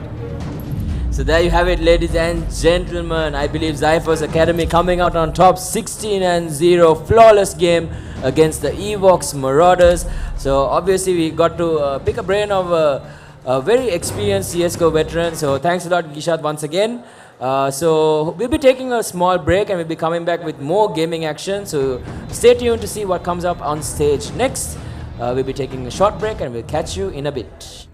So there you have it, ladies and gentlemen. I believe Zyphos Academy coming out on top, 16-0, flawless game against the Evox Marauders. So obviously we got to pick a brain of a very experienced CSGO veteran. So thanks a lot, Gishat, once again. So we'll be taking a small break and we'll be coming back with more gaming action. So stay tuned to see what comes up on stage next. We'll be taking a short break and we'll catch you in a bit.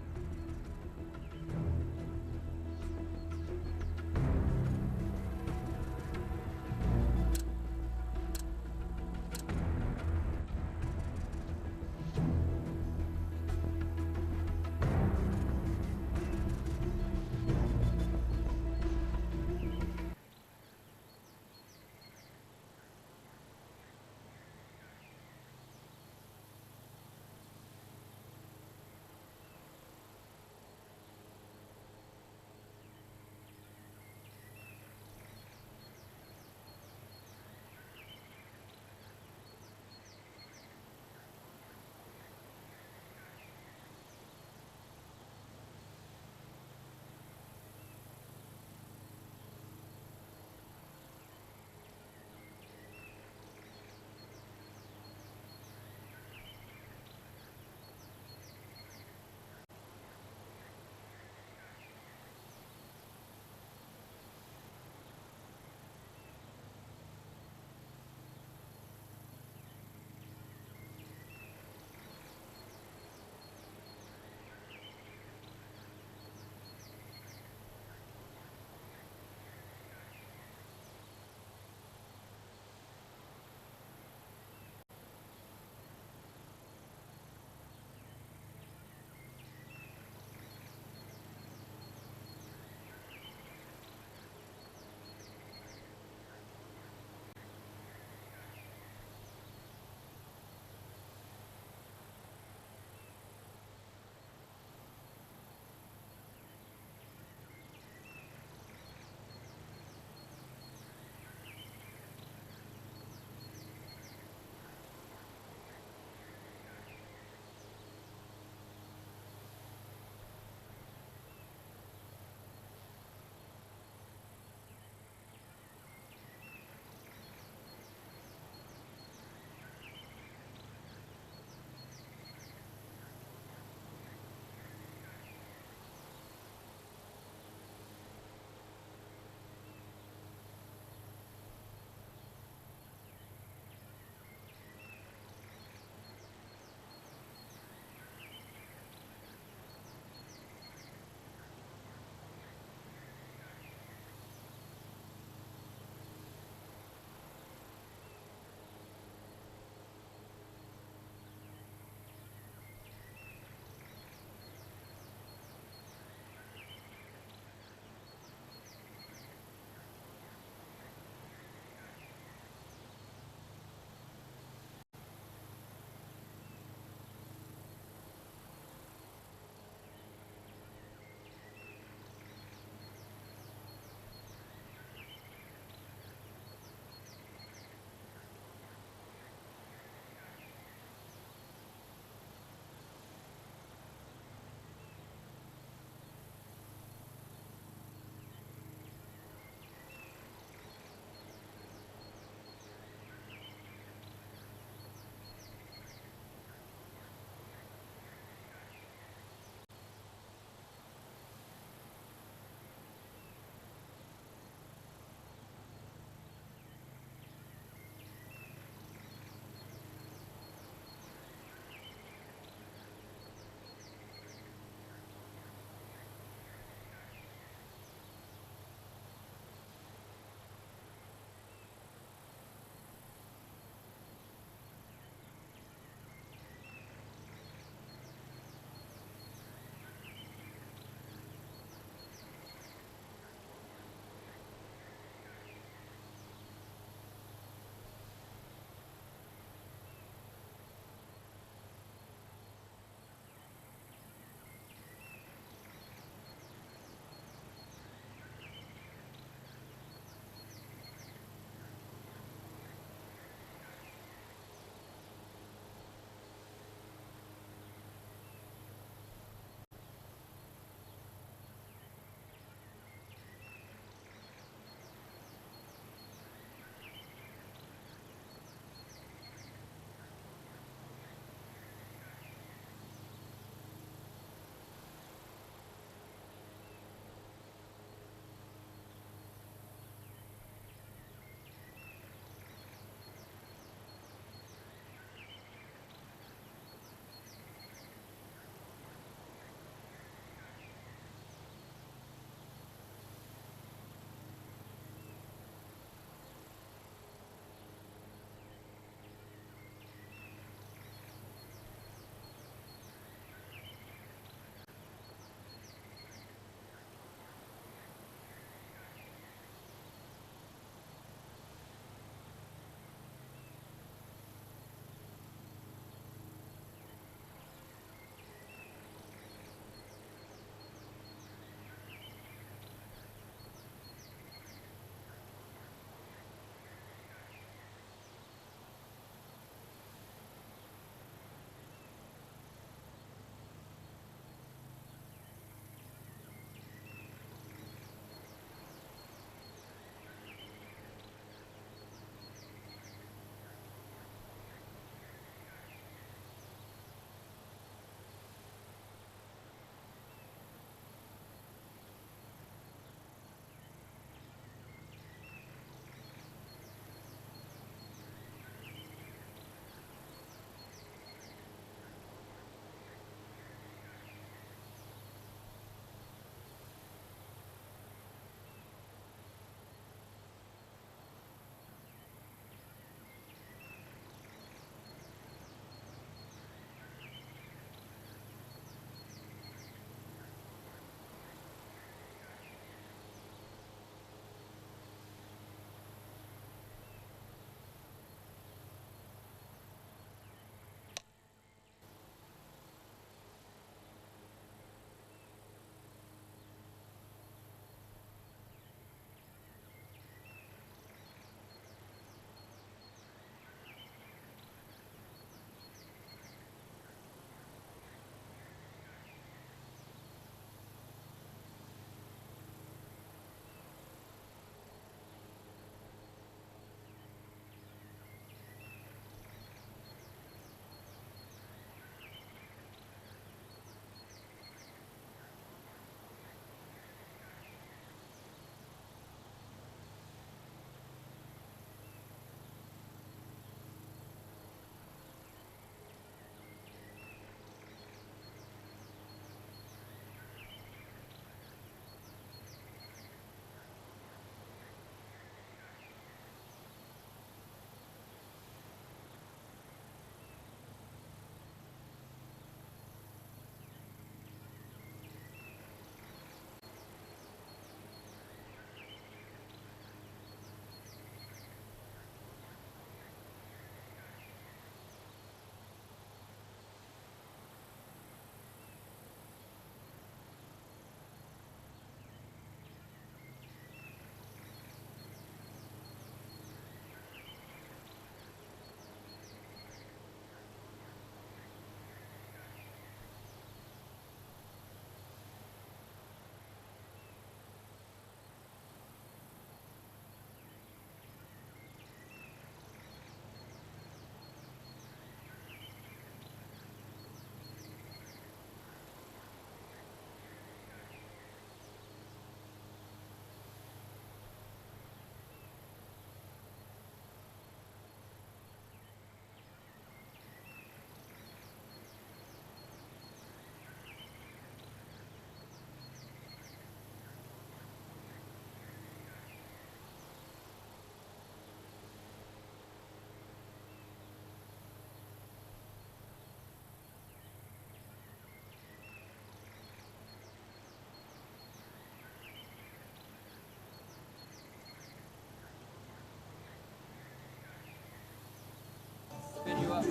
When you are.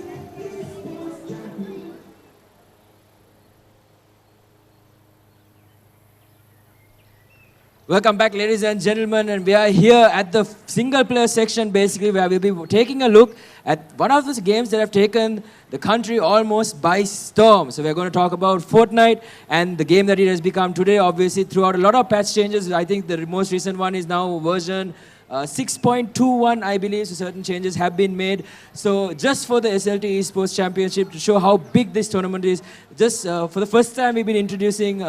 Welcome back, ladies and gentlemen, and we are here at the single player section, basically, where we'll be taking a look at one of those games that have taken the country almost by storm. So we're going to talk about Fortnite and the game that it has become today, obviously, throughout a lot of patch changes. I think the most recent one is now version 6.21, I believe, so certain changes have been made. So just for the SLT eSports Championship, to show how big this tournament is, just for the first time we've been introducing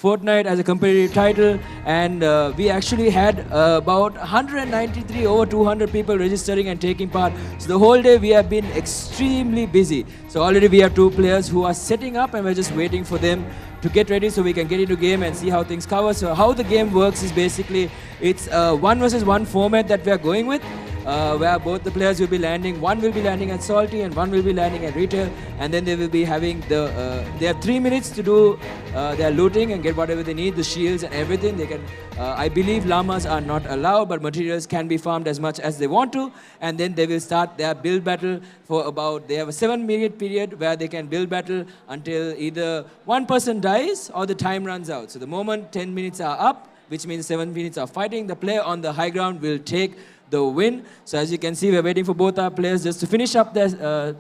Fortnite as a competitive title, and we actually had about 193, over 200 people registering and taking part. So the whole day we have been extremely busy. So already we have 2 players who are setting up, and we're just waiting for them to get ready so we can get into game and see how things cover. So how the game works is basically, it's a 1 versus 1 format that we are going with, where both the players will be landing. One will be landing at Salty and one will be landing at Retail, and then they will be having they have 3 minutes to do their looting and get whatever they need, the shields and everything. They can, I believe llamas are not allowed, but materials can be farmed as much as they want to, and then they will start their build battle for about, they have a 7-minute period where they can build battle until either one person dies or the time runs out. So the moment 10 minutes are up, which means 7 minutes of fighting, the player on the high ground will take the win. So as you can see, we're waiting for both our players just to finish up their,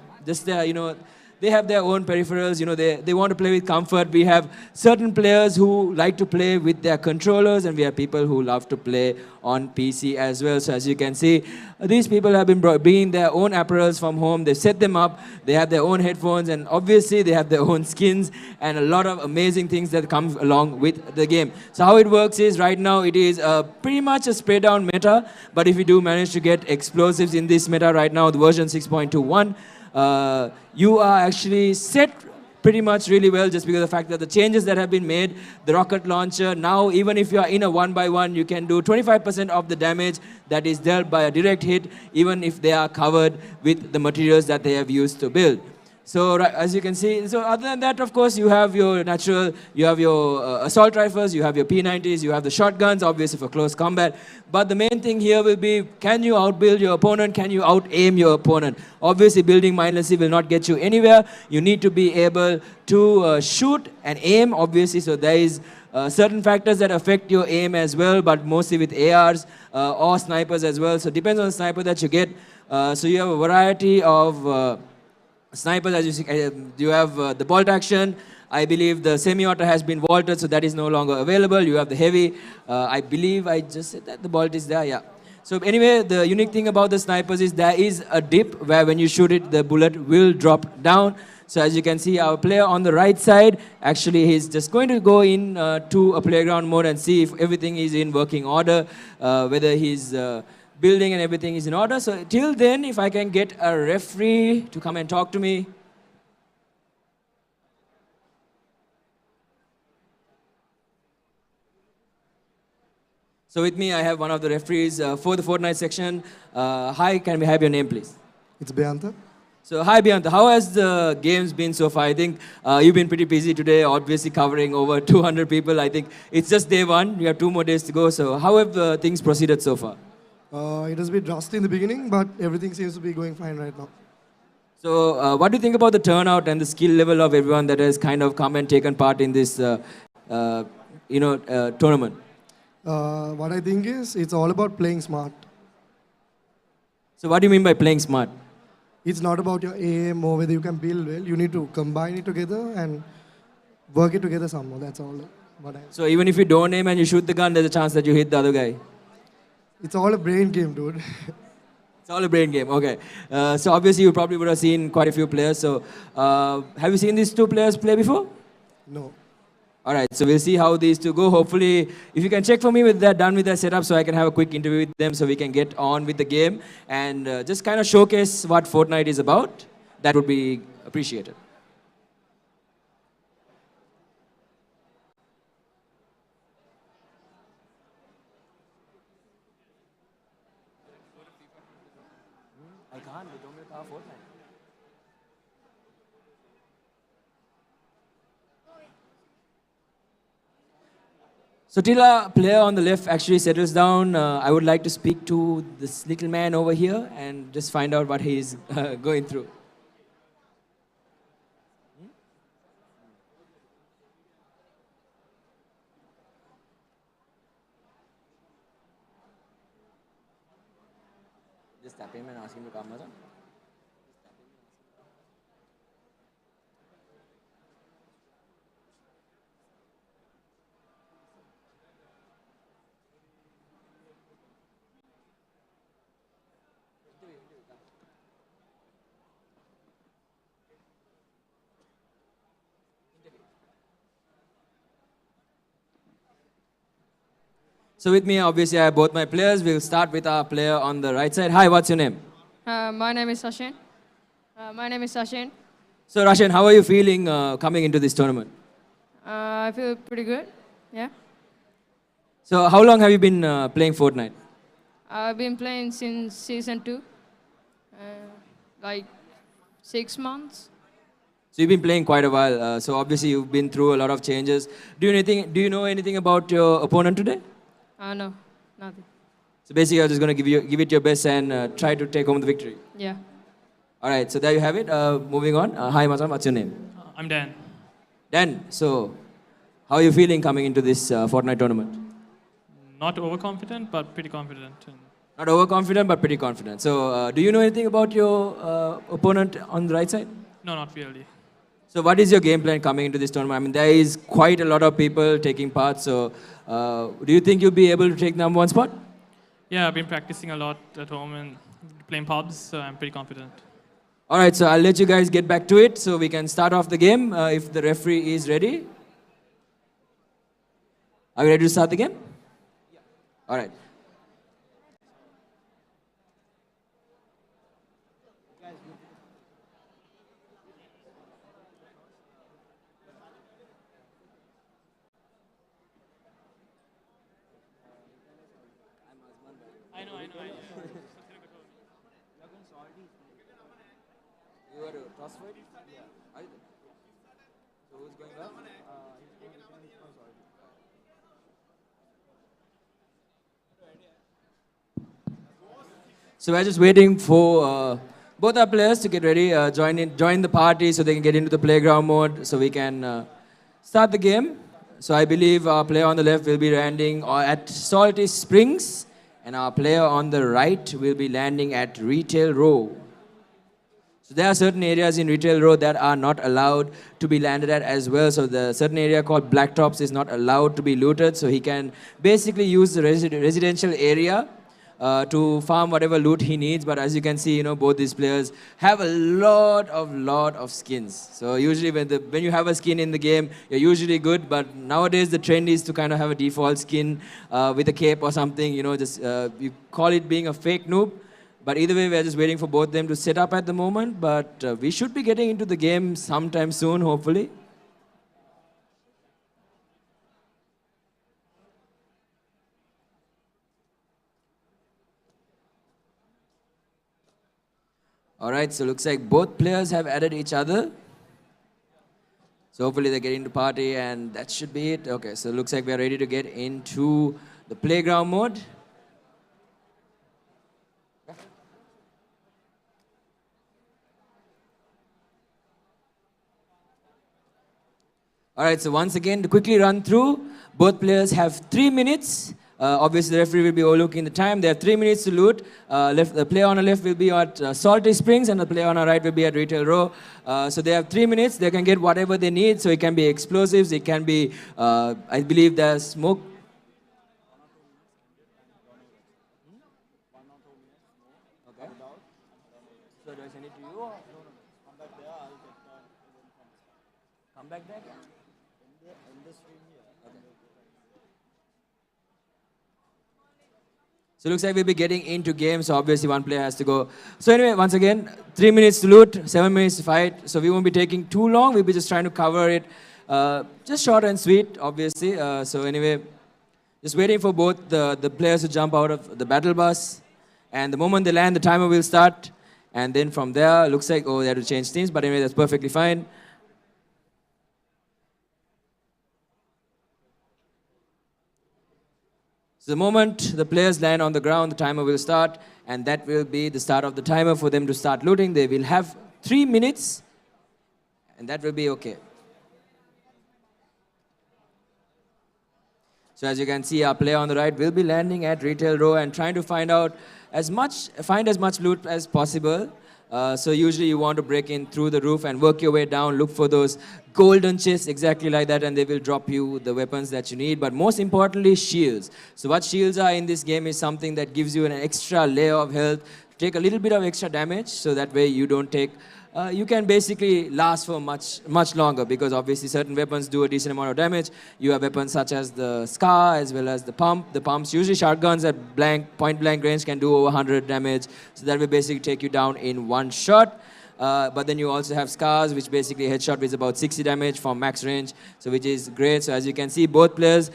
they have their own peripherals, they want to play with comfort. We have certain players who like to play with their controllers, and we have people who love to play on PC as well. So as you can see, these people have been bringing their own apparels from home. They've set them up, they have their own headphones, and obviously they have their own skins and a lot of amazing things that come along with the game. So how it works is, right now it is pretty much a spray down meta, but if you do manage to get explosives in this meta right now, the version 6.21, you are actually set pretty much really well, just because of the fact that the changes that have been made, the rocket launcher, now even if you are in a 1-by-1, you can do 25% of the damage that is dealt by a direct hit, even if they are covered with the materials that they have used to build. So as you can see, so other than that, of course, you have your natural, you have your assault rifles, you have your P90s, you have the shotguns, obviously for close combat. But the main thing here will be, can you outbuild your opponent? Can you out-aim your opponent? Obviously, building mindlessly will not get you anywhere. You need to be able to shoot and aim, obviously. So there is certain factors that affect your aim as well, but mostly with ARs or snipers as well. So it depends on the sniper that you get. So you have a variety of snipers, as you see. You have the bolt action. I believe the semi-auto has been vaulted, so that is no longer available. You have the heavy. I believe I just said that the bolt is there, yeah. So anyway, the unique thing about the snipers is there is a dip where when you shoot it, the bullet will drop down. So as you can see, our player on the right side, actually he's just going to go in to a playground mode and see if everything is in working order, whether he's building and everything is in order. So till then, if I can get a referee to come and talk to me. So with me, I have one of the referees for the Fortnite section. Hi, can we have your name, please? It's Beanta. So hi, Beanta. How has the games been so far? I think you've been pretty busy today, obviously covering over 200 people. I think it's just day 1. You have 2 more days to go. So how have things proceeded so far? It has been rusty in the beginning, but everything seems to be going fine right now. So what do you think about the turnout and the skill level of everyone that has kind of come and taken part in this tournament? What I think is, it's all about playing smart. So what do you mean by playing smart? It's not about your aim or whether you can build well. You need to combine it together and work it together somehow. That's all. So even if you don't aim and you shoot the gun, there's a chance that you hit the other guy? It's all a brain game, dude. It's all a brain game, okay. So obviously you probably would have seen quite a few players. So have you seen these 2 players play before? No. All right, so we'll see how these 2 go. Hopefully, if you can check for me with that, done with that setup, so I can have a quick interview with them so we can get on with the game and just kind of showcase what Fortnite is about. That would be appreciated. I can't, they told me to cover Fortnite. So till a player on the left actually settles down, I would like to speak to this little man over here and just find out what he's going through. tap him and ask him to come, Mazam. So with me, obviously, I have both my players. We'll start with our player on the right side. Hi, what's your name? My name is Sachin. So, Rashan, how are you feeling coming into this tournament? I feel pretty good. Yeah. So, how long have you been playing Fortnite? I've been playing since season 2, like 6 months. So, you've been playing quite a while. So, obviously, you've been through a lot of changes. Do you know anything about your opponent today? No, nothing. So, basically, you're just going to give it your best and try to take home the victory. Yeah. All right. So, there you have it. Moving on. Hi, Mazam. What's your name? I'm Dan. Dan. So, how are you feeling coming into this Fortnite tournament? Not overconfident, but pretty confident. Not overconfident, but pretty confident. So, do you know anything about your opponent on the right side? No, not really. So, what is your game plan coming into this tournament? I mean, there is quite a lot of people taking part. So, do you think you'll be able to take number one spot? Yeah, I've been practicing a lot at home and playing pubs, so I'm pretty confident. All right, so I'll let you guys get back to it so we can start off the game if the referee is ready. Are we ready to start the game? Yeah. All right. I know. You are crossword? Yeah. Are you there? So who's going up? So we're just waiting for both our players to get ready, join the party so they can get into the playground mode so we can start the game. So I believe our player on the left will be landing at Salty Springs and our player on the right will be landing at Retail Row. So there are certain areas in Retail Row that are not allowed to be landed at as well. So the certain area called Blacktops is not allowed to be looted. So he can basically use the residential area to farm whatever loot he needs. But as you can see, both these players have a lot of skins. So usually when you have a skin in the game, you're usually good. But nowadays the trend is to kind of have a default skin with a cape or something. You call it being a fake noob. But either way, we're just waiting for both them to set up at the moment. But we should be getting into the game sometime soon, hopefully. All right, so looks like both players have added each other. So hopefully they're getting to party, and that should be it. Okay, so looks like we're ready to get into the playground mode. All right, so once again, to quickly run through, both players have 3 minutes. Obviously, the referee will be overlooking the time. They have 3 minutes to loot. The player on the left will be at Salty Springs, and the player on the right will be at Retail Row. So they have 3 minutes. They can get whatever they need. So it can be explosives. It can be, I believe, there's smoke. Okay. So do I send it to you or? Come back there. I'll get come back there? In the stream here. Okay. So it looks like we'll be getting into games. So obviously one player has to go. So anyway, once again, 3 minutes to loot, 7 minutes to fight. So we won't be taking too long. We'll be just trying to cover it. Just short and sweet, obviously. So anyway, just waiting for both the players to jump out of the battle bus. And the moment they land, the timer will start. And then from there, looks like, oh, they have to change teams. But anyway, that's perfectly fine. So the moment the players land on the ground, the timer will start, and that will be the start of the timer for them to start looting. They will have 3 minutes, and that will be okay. So as you can see, our player on the right will be landing at retail row and trying to find as much loot as possible. So usually you want to break in through the roof and work your way down, look for those golden chests, exactly like that, and they will drop you the weapons that you need. But most importantly, shields. So what shields are in this game is something that gives you an extra layer of health, take a little bit of extra damage, so that way you don't take you can basically last for much longer, because obviously certain weapons do a decent amount of damage. You have weapons such as the Scar as well as the Pump. The Pumps, usually shotguns at point blank range, can do over 100 damage. So that will basically take you down in one shot. But then you also have Scars, which basically headshot is about 60 damage from max range, so which is great. So as you can see, both players,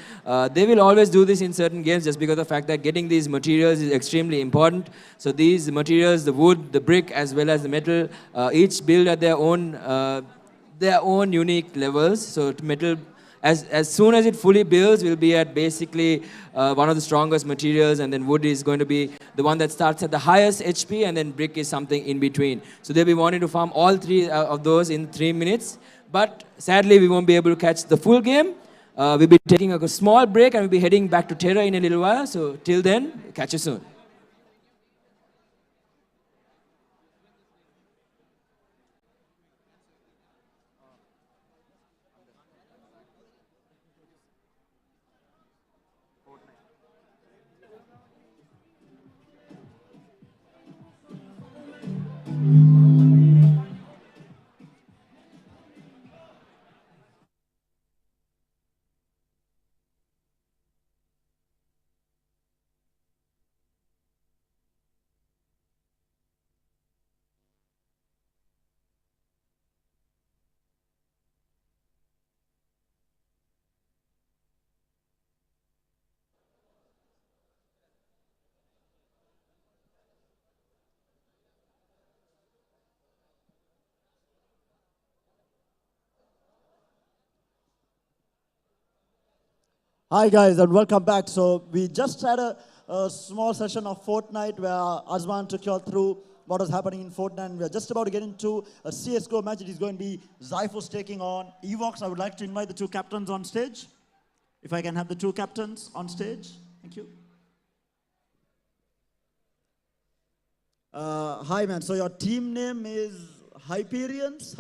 they will always do this in certain games just because of the fact that getting these materials is extremely important. So these materials, the wood, the brick, as well as the metal, each build at their own unique levels. So metal, as soon as it fully builds, will be at basically one of the strongest materials, and then wood is going to be the one that starts at the highest HP, and then brick is something in between. So they'll be wanting to farm all three of those in 3 minutes. But sadly, we won't be able to catch the full game. We'll be taking a small break, and we'll be heading back to Terra in a little while. So till then, catch you soon. Hi guys, and welcome back. So we just had a small session of Fortnite where Azman took you all through what was happening in Fortnite. And we're just about to get into a CSGO match. It is going to be Zyphos taking on Evox. I would like to invite the two captains on stage. If I can have the two captains on stage. Thank you. Hi man, so your team name is Hyperions,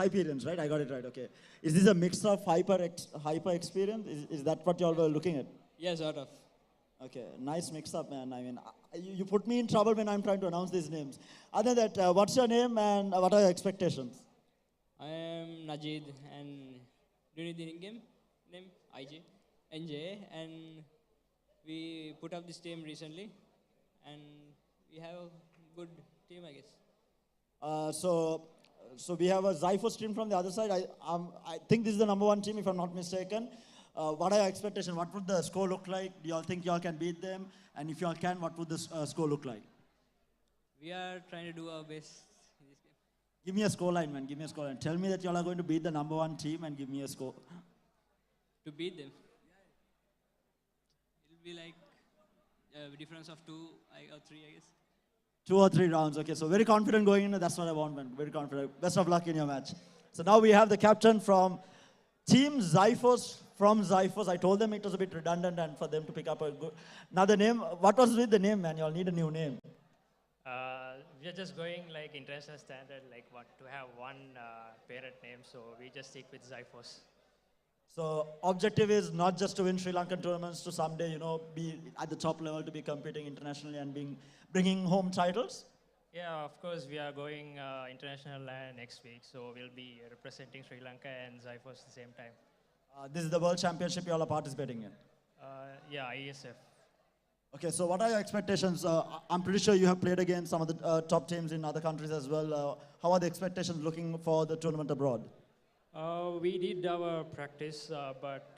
right? I got it right, okay. Is this a mix of hyper experience? Is that what you all were looking at? Yeah, sort of. Okay, nice mix up, man. I mean, you put me in trouble when I'm trying to announce these names. Other than that, what's your name and what are your expectations? I am Najid, and do you need the in-game name? IJ, NJ, and we put up this team recently, and we have a good team, I guess. So we have a Zyphos team from the other side. I think this is the #1 team, if I'm not mistaken. What are your expectations? What would the score look like? Do you all think you all can beat them? And if you all can, what would the score look like? We are trying to do our best in this game. Give me a score line, man. Give me a score line. Tell me that you all are going to beat the #1 team and give me a score. To beat them, it will be like a difference of 2 or 3, I guess. 2 or 3 rounds. Okay, so very confident going in. That's what I want, man. Very confident. Best of luck in your match. So now we have the captain from Team Zyphos. From Zyphos, I told them it was a bit redundant and for them to pick up another name. What was with the name, man? You all need a new name. We are just going like international standard, like what to have one parent name. So we just stick with Zyphos. So objective is not just to win Sri Lankan tournaments, to someday, you know, be at the top level, to be competing internationally and bringing home titles. Yeah, of course, we are going international next week. So we'll be representing Sri Lanka and Zyphos at the same time. This is the World Championship you all are participating in. Yeah, ISF. Okay, so what are your expectations? I'm pretty sure you have played against some of the top teams in other countries as well. How are the expectations looking for the tournament abroad? We did our practice, but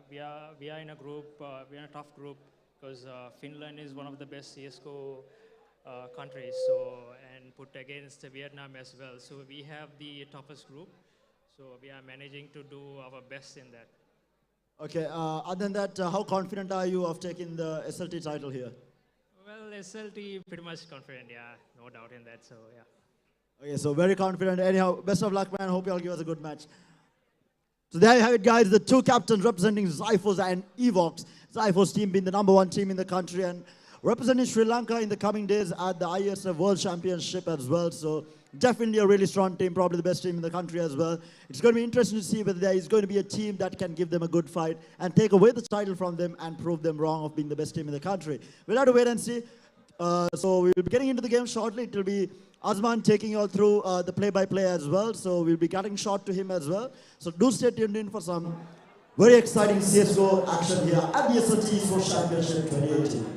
we are in a group. We are in a tough group because Finland is one of the best CS:GO countries. So and put against Vietnam as well. So we have the toughest group. So we are managing to do our best in that. Okay, other than that, how confident are you of taking the SLT title here? Well, SLT pretty much confident, yeah, no doubt in that, so yeah. Okay, so very confident. Anyhow, best of luck, man. Hope you all give us a good match. So there you have it, guys. The two captains representing Zyphos and Evox. Zyphos team being the #1 team in the country and representing Sri Lanka in the coming days at the ISF World Championship as well. So definitely a really strong team, probably the best team in the country as well. It's going to be interesting to see whether there is going to be a team that can give them a good fight and take away the title from them and prove them wrong of being the best team in the country. We'll have to wait and see. So we'll be getting into the game shortly. It will be Azman taking you all through the play-by-play as well. So we'll be cutting short to him as well. So do stay tuned in for some very exciting CSGO action here at the SLT eSports Championship 2018.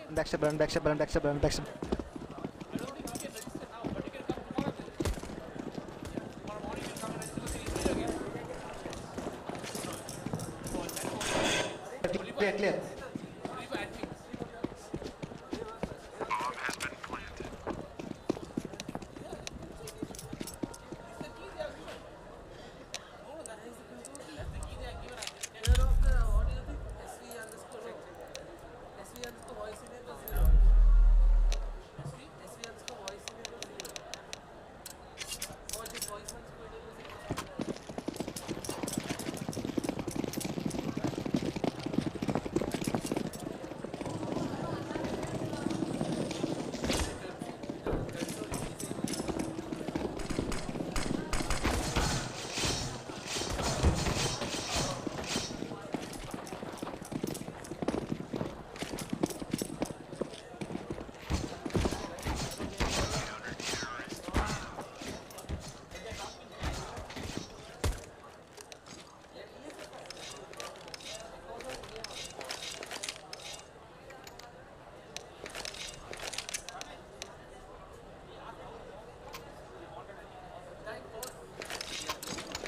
Backstep, run, backstep, run, backstep, run, backstep. Clear, clear.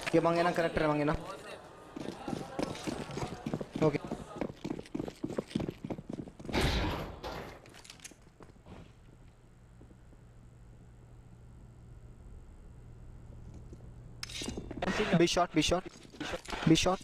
Okay, bang, yan ang character, bang, yan. Okay. Be shot, be shot, be shot.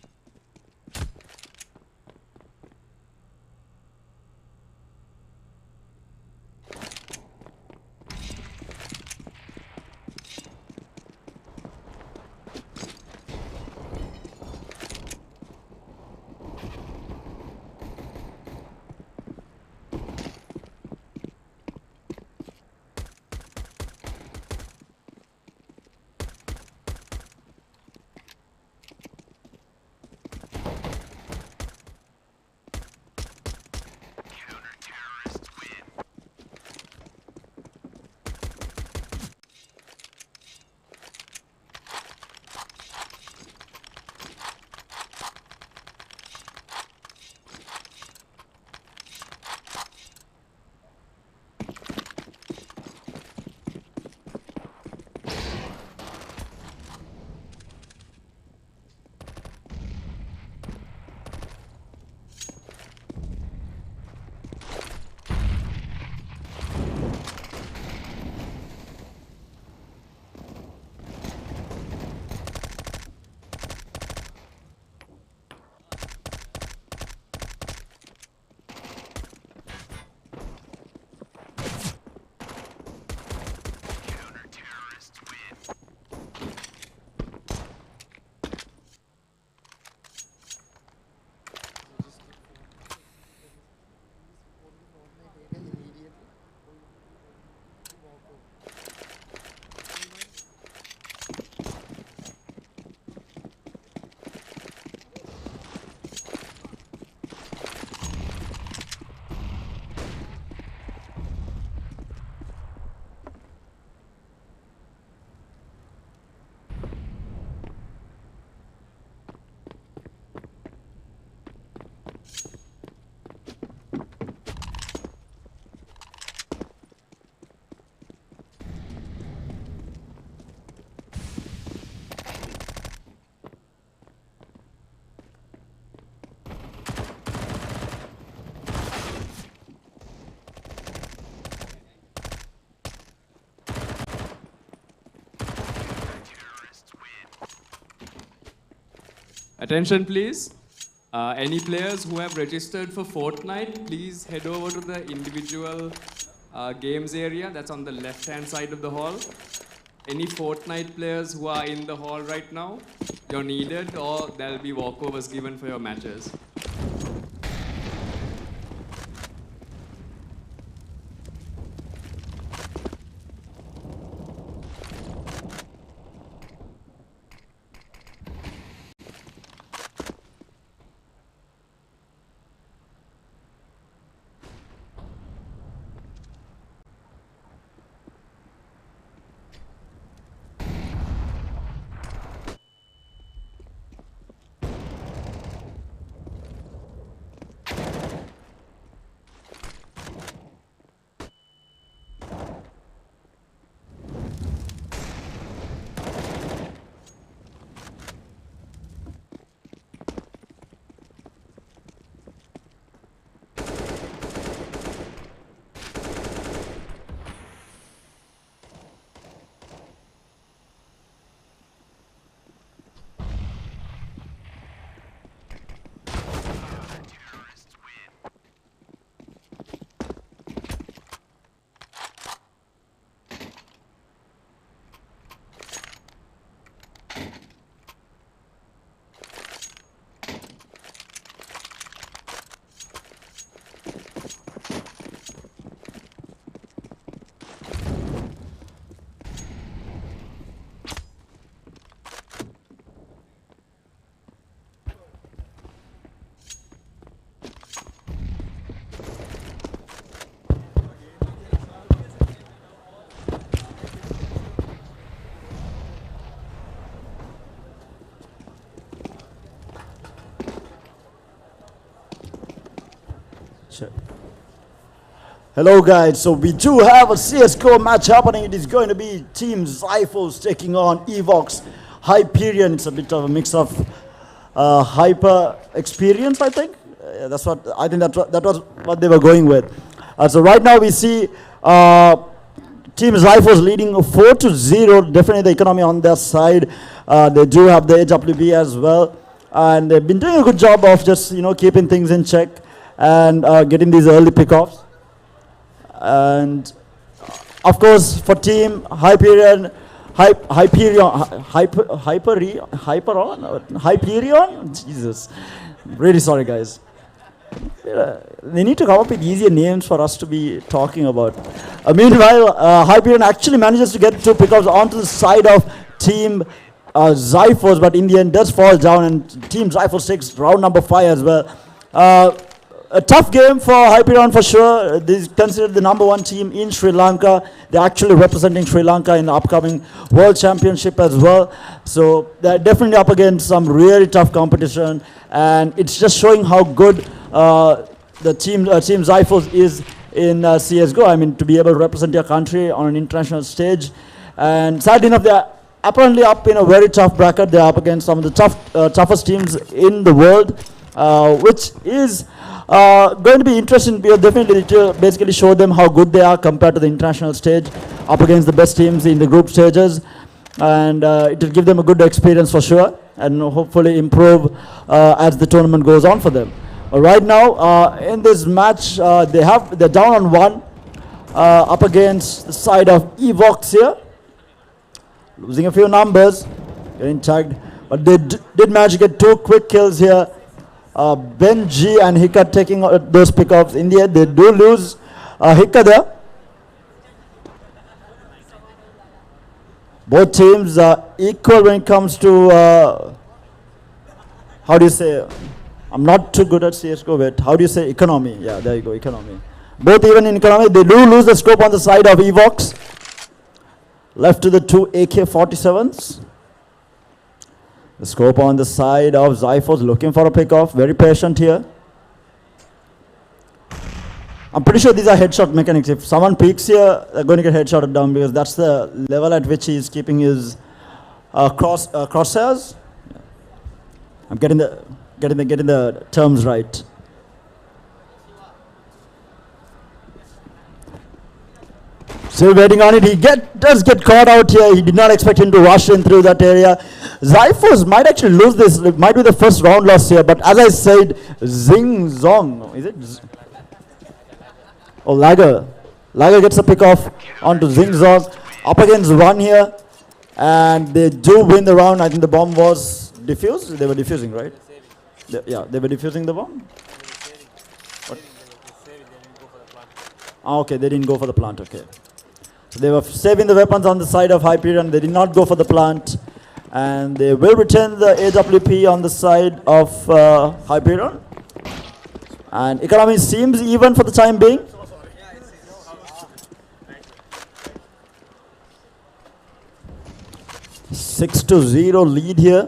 Attention please. Any players who have registered for Fortnite, please head over to the individual games area that's on the left-hand side of the hall. Any Fortnite players who are in the hall right now, you're needed, or there'll be walkovers given for your matches. Sure. Hello guys, so we do have a CSGO match happening. It is going to be Team Zyphos taking on Evox Hyperion. It's a bit of a mix of hyper experience, I think. That's what I think that was what they were going with. So right now we see Team Zyphos leading 4-0. Definitely the economy on their side. They do have the AWB as well, and they've been doing a good job of just keeping things in check and getting these early pickoffs. And of course, for Team Hyperion, Hyperion. Jesus, really sorry, guys. They need to come up with easier names for us to be talking about. Meanwhile, Hyperion actually manages to get 2 pickups onto the side of Team Zyphos, but in the end does fall down, and Team Zyphos takes round number 5 as well. A tough game for Hyperion for sure. This is considered the #1 team in Sri Lanka. They're actually representing Sri Lanka in the upcoming World Championship as well. So they're definitely up against some really tough competition, and it's just showing how good the team Zyphos is in CSGO. I mean, to be able to represent your country on an international stage. And sadly enough, they're apparently up in a very tough bracket. They're up against some of the toughest teams in the world, which is going to be interesting. We are definitely to basically show them how good they are compared to the international stage, up against the best teams in the group stages, and it will give them a good experience for sure, and hopefully improve as the tournament goes on for them. Right now, in this match, they're down on 1, up against the side of Evox here, losing a few numbers, getting tagged, but they did manage to get 2 quick kills here. Ben G and Hika taking those pickups. In the end, they do lose Hika there. Both teams are equal when it comes to, how do you say, I'm not too good at CSGO, but how do you say economy? Yeah, there you go, economy. Both even in economy, they do lose the scope on the side of Evox. Left to the 2 AK-47s. The scope on the side of Zyphos looking for a pickoff. Very patient here. I'm pretty sure these are headshot mechanics. If someone peeks here, they're going to get headshotted down, because that's the level at which he's keeping his crosshairs. I'm getting the terms right. Still waiting on it. He does get caught out here. He did not expect him to rush in through that area. Zyphos might actually lose this. It might be the first round loss here. But as I said, Zing Zong. Is it? Oh, Lager. Lager gets a pick off onto Zing Zong. Up against 1 here. And they do win the round. I think the bomb was defused. They were defusing, right? They were defusing the bomb. What? Okay, they didn't go for the plant. Okay. So they were saving the weapons on the side of Hyperion. They did not go for the plant. And they will return the AWP on the side of Hyperion. And economy seems even for the time being. - 6-0 lead here.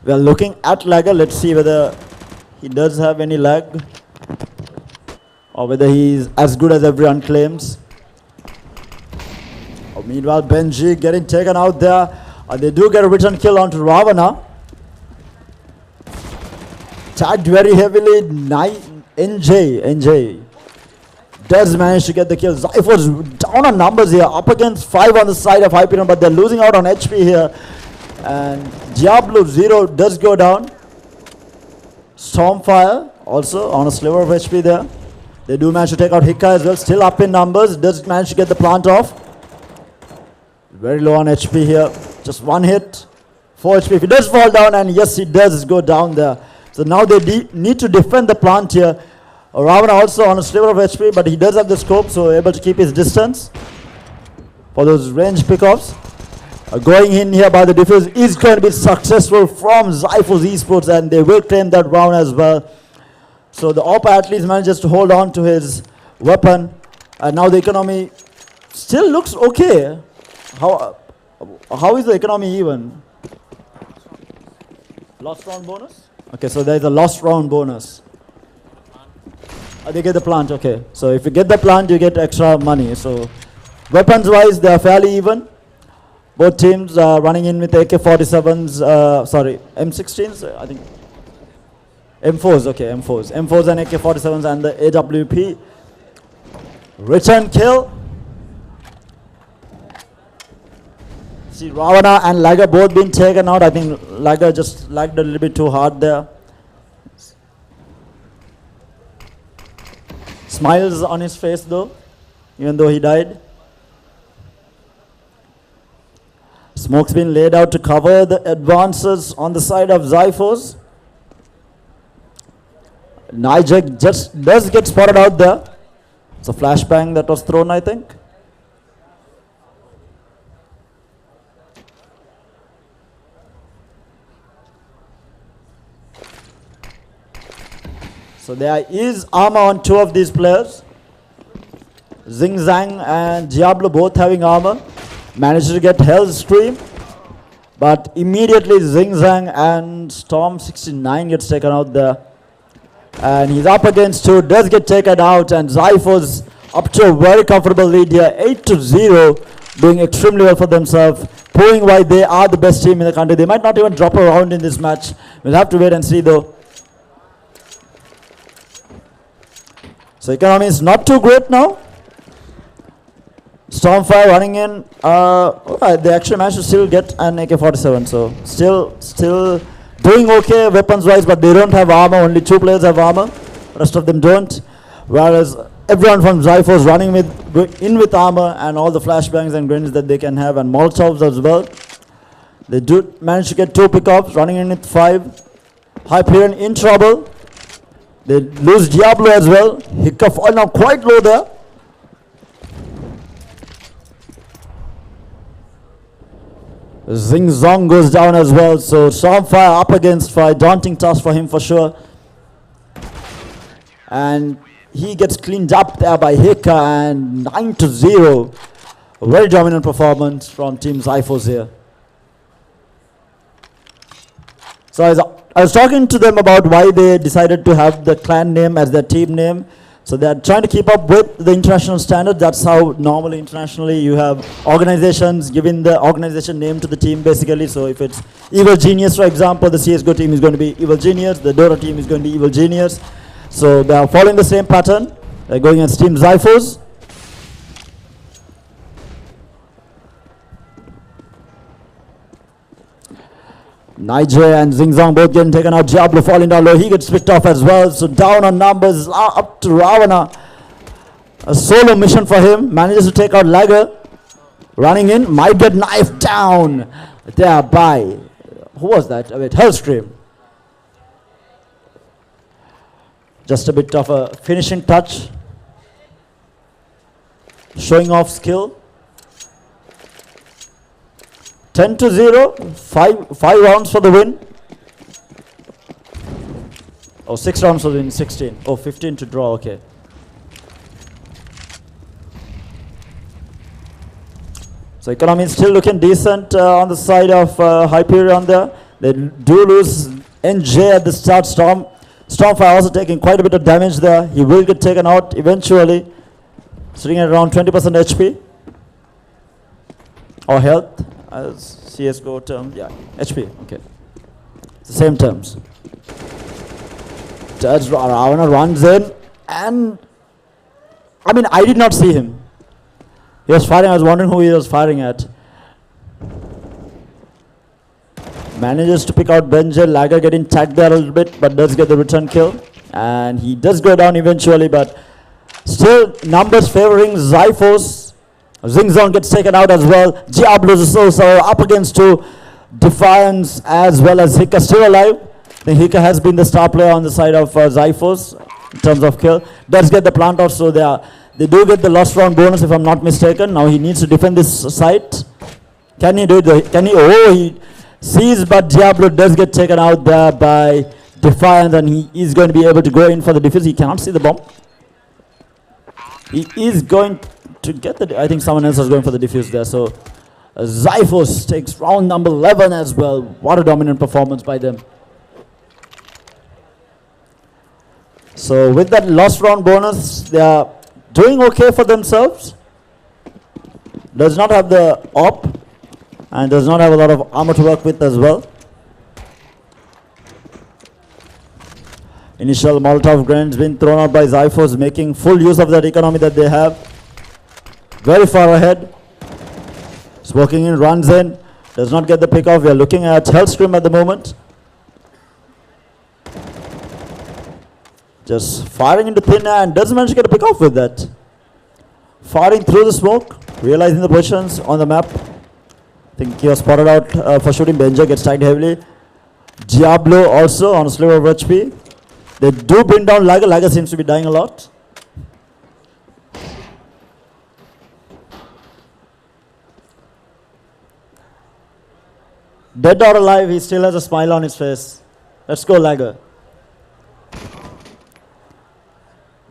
We are looking at Lagger. Let's see whether he does have any lag, or whether he is as good as everyone claims. Meanwhile, Benji getting taken out there. They do get a return kill onto Ravana. Tagged very heavily. NJ does manage to get the kill. Zyphos down on numbers here. Up against 5 on the side of Hyperion, but they're losing out on HP here. And Diablo 0 does go down. Stormfire also on a sliver of HP there. They do manage to take out Hika as well. Still up in numbers. Does manage to get the plant off. Very low on HP here. Just 1 hit. 4 HP. If he does fall down, and yes, he does go down there. So now they need to defend the plant here. Ravana also on a sliver of HP, but he does have the scope, so able to keep his distance for those range pickoffs. Going in here by the defense is going to be successful from Zyphos eSports, and they will claim that round as well. So the AWP at least manages to hold on to his weapon, and now the economy still looks okay. How is the economy even? Lost round bonus? Okay, so there is a lost round bonus. They get the plant, okay. So if you get the plant, you get extra money. So weapons-wise, they are fairly even. Both teams are running in with AK-47s, sorry, M16s, I think. M4s, okay, M4s. M4s and AK-47s and the AWP. Return kill. See, Ravana and Lager both been taken out. I think Lager just lagged a little bit too hard there. Smiles on his face though, even though he died. Smoke's been laid out to cover the advances on the side of Zyphos. Nijek just does get spotted out there. It's a flashbang that was thrown, I think. So there is armor on two of these players. Zing Zhang and Diablo both having armor. Managed to get Hell's Stream. But immediately Zing Zhang and Storm 69 gets taken out there. And he's up against two, does get taken out, and Zyphos up to a very comfortable lead here, 8-0, doing extremely well for themselves, proving why they are the best team in the country. They might not even drop a round in this match. We'll have to wait and see though. So economy is not too great now. Stormfire running in. They actually managed to still get an AK-47. So still doing okay weapons wise, but they don't have armor. Only two players have armor. Rest of them don't. Whereas everyone from Zyphos running in with armor and all the flashbangs and grenades that they can have, and Molotovs as well. They do manage to get two pickups, running in with 5. Hyperion in trouble. They lose Diablo as well. Hiccup falling now quite low there. Zing Zong goes down as well. So Stormfire up against 5. Daunting task for him for sure. And he gets cleaned up there by Hika, and 9-0. A very dominant performance from Team Zyphos here. So I was talking to them about why they decided to have the clan name as their team name. So they're trying to keep up with the international standards. That's how normally internationally you have organizations giving the organization name to the team basically. So if it's Evil Genius, for example, the CSGO team is going to be Evil Genius, the Dota team is going to be Evil Genius. So they are following the same pattern. They're going against Team Zyphos. Niger and Zingzong both getting taken out. Diablo falling down low. He gets picked off as well. So down on numbers. Up to Ravana. A solo mission for him. Manages to take out Lager. Running in. Might get knifed down. There by. Who was that? Wait, Hellstream. Just a bit of a finishing touch. Showing off skill. 10-0, 5 rounds for the win. Oh, 6 rounds for the win, 16. Oh, 15 to draw, okay. So economy is still looking decent on the side of Hyperion there. They do lose NJ at the start. Stormfire also taking quite a bit of damage there. He will get taken out eventually. Sitting at around 20% HP. Or health. As CSGO term, yeah, HP, okay. It's the same terms. Judge Ravana runs in, and I mean, I did not see him. He was firing, I was wondering who he was firing at. Manages to pick out Benjel, Lager getting tagged there a little bit, but does get the return kill. And he does go down eventually, but still numbers favoring Zyphos. Zingzong gets taken out as well. Diablos is also up against 2. Defiance as well as Hika still alive. I think Hika has been the star player on the side of Zyphos in terms of kill. Does get the plant off, so they do get the lost round bonus if I'm not mistaken. Now he needs to defend this site. Can he do it? Can he? Oh, he sees, but Diablo does get taken out there by Defiance, and he is going to be able to go in for the defense. He cannot see the bomb. He is going to get the, I think someone else was going for the defuse there. So Zyphos takes round number 11 as well. What a dominant performance by them. So with that last round bonus, they are doing okay for themselves. Does not have the op and does not have a lot of armor to work with as well. Initial Molotov grenades been thrown out by Zyphos, making full use of that economy that they have. Very far ahead. It's working in, runs in, does not get the pick off. We are looking at Hellscream at the moment. Just firing into thin air and doesn't manage to get a pick off with that. Firing through the smoke, realizing the positions on the map. I think he was spotted out for shooting. Benja gets tagged heavily. Diablo also on a sliver of HP. They do bring down Lager. Lager seems to be dying a lot. Dead or alive, he still has a smile on his face. Let's go, Lager.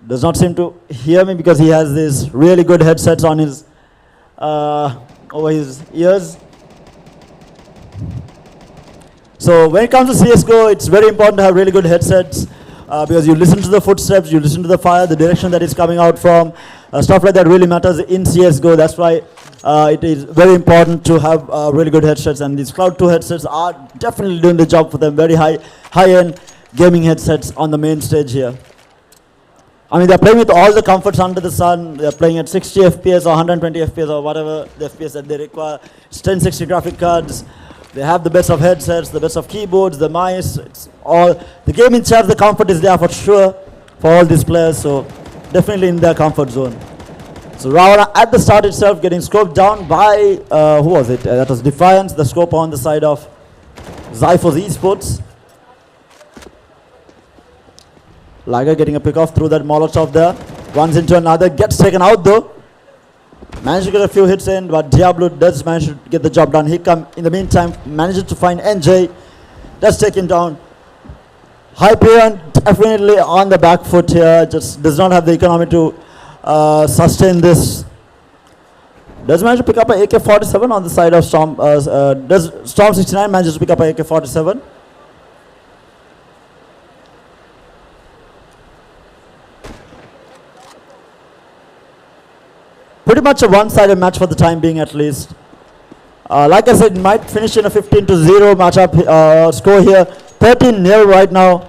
Does not seem to hear me because he has these really good headsets on his over his ears. So when it comes to CSGO, it's very important to have really good headsets because you listen to the footsteps, you listen to the fire, the direction that is coming out from. Stuff like that really matters in CSGO. That's why it is very important to have really good headsets, and these Cloud 2 headsets are definitely doing the job for them. Very high-end gaming headsets on the main stage here. I mean, they're playing with all the comforts under the sun. They're playing at 60 FPS or 120 FPS or whatever the FPS that they require. It's 1060 graphic cards. They have the best of headsets, the best of keyboards, the mice. It's all the gaming chairs. The comfort is there for sure for all these players. So definitely in their comfort zone. So Ravana at the start itself getting scoped down by who was it? That was Defiance. The scope on the side of Zyphos eSports. Liger getting a pick off through that Molotov there. Runs into another, gets taken out though. Managed to get a few hits in, but Diablo does manage to get the job done. He in the meantime manages to find NJ. Does take him down. Hyperion definitely on the back foot here. Just does not have the economy to sustain this. Does manage to pick up a AK-47 on the side of Storm. Does Storm 69 manages to pick up a AK-47? Pretty much a one-sided match for the time being, at least. Like I said, it might finish in a 15-0 matchup score here. 13-0 right now.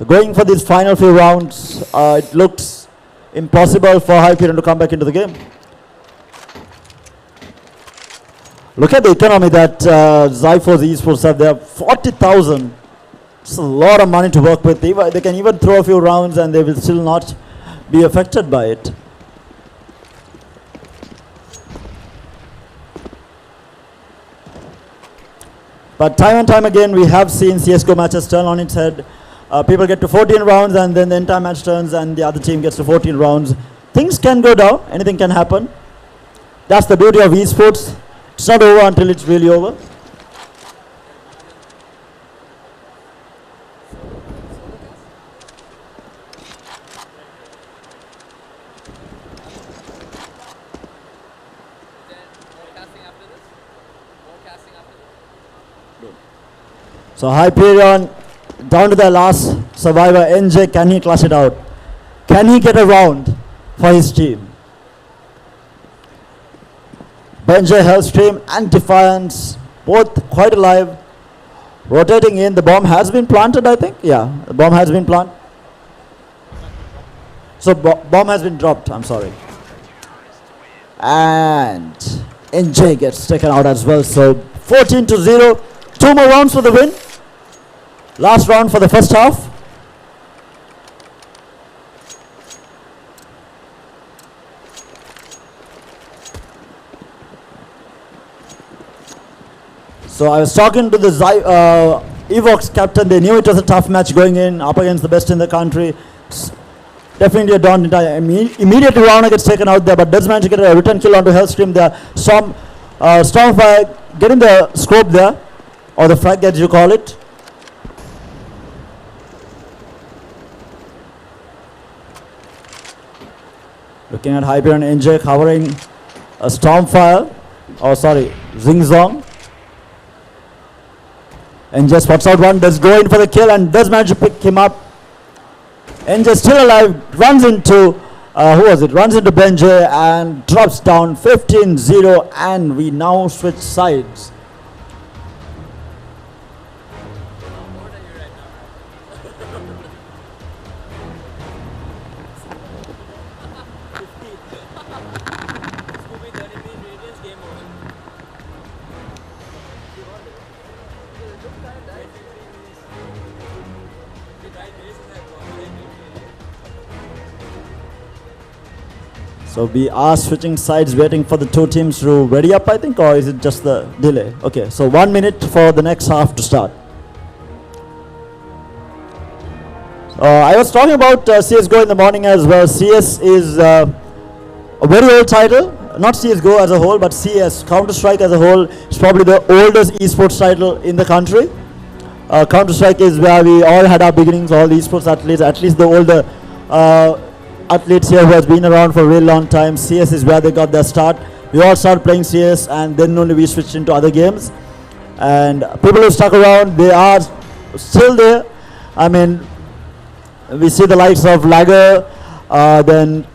Going for these final few rounds, it looks impossible for Hyperion to come back into the game. Look at the economy that Zyphos eSports have. They have 40,000. It's a lot of money to work with. They can even throw a few rounds and they will still not be affected by it. But time and time again, we have seen CSGO matches turn on its head. People get to 14 rounds and then the entire match turns and the other team gets to 14 rounds. Things can go down, anything can happen. That's the beauty of esports. It's not over until it's really over. So Hyperion down to their last survivor, NJ. Can he clutch it out? Can he get a round for his team? Benja, Hellstream and Defiance both quite alive. Rotating in. The bomb has been planted, I think. Yeah, the bomb has been planted. So bomb has been dropped, I'm sorry. And NJ gets taken out as well. So 14-0. 2 more rounds for the win. Last round for the first half. So I was talking to the Evox captain. They knew it was a tough match going in up against the best in the country. It's definitely a daunting time. Immediately Rana gets taken out there, but does manage to get a return kill onto Hellstream there. Stormfire getting the scope there, or the frag as you call it. Looking at Hyperion NJ covering a Stormfire, Zing Zong. NJ spots out one, does go in for the kill and does manage to pick him up. NJ still alive, runs into, who was it? Runs into Benjay and drops down 15-0, and we now switch sides. So we are switching sides, waiting for the two teams to ready up, I think, or is it just the delay? Okay, so 1 minute for the next half to start. I was talking about CSGO in the morning as well. CS is a very old title, not CSGO as a whole, but CS, Counter-Strike as a whole, is probably the oldest esports title in the country. Counter-Strike is where we all had our beginnings, all the esports athletes, at least the older athletes here who has been around for a really long time. CS is where they got their start. We all started playing CS, and then only we switched into other games. And people who stuck around, they are still there. I mean, we see the likes of Lager, then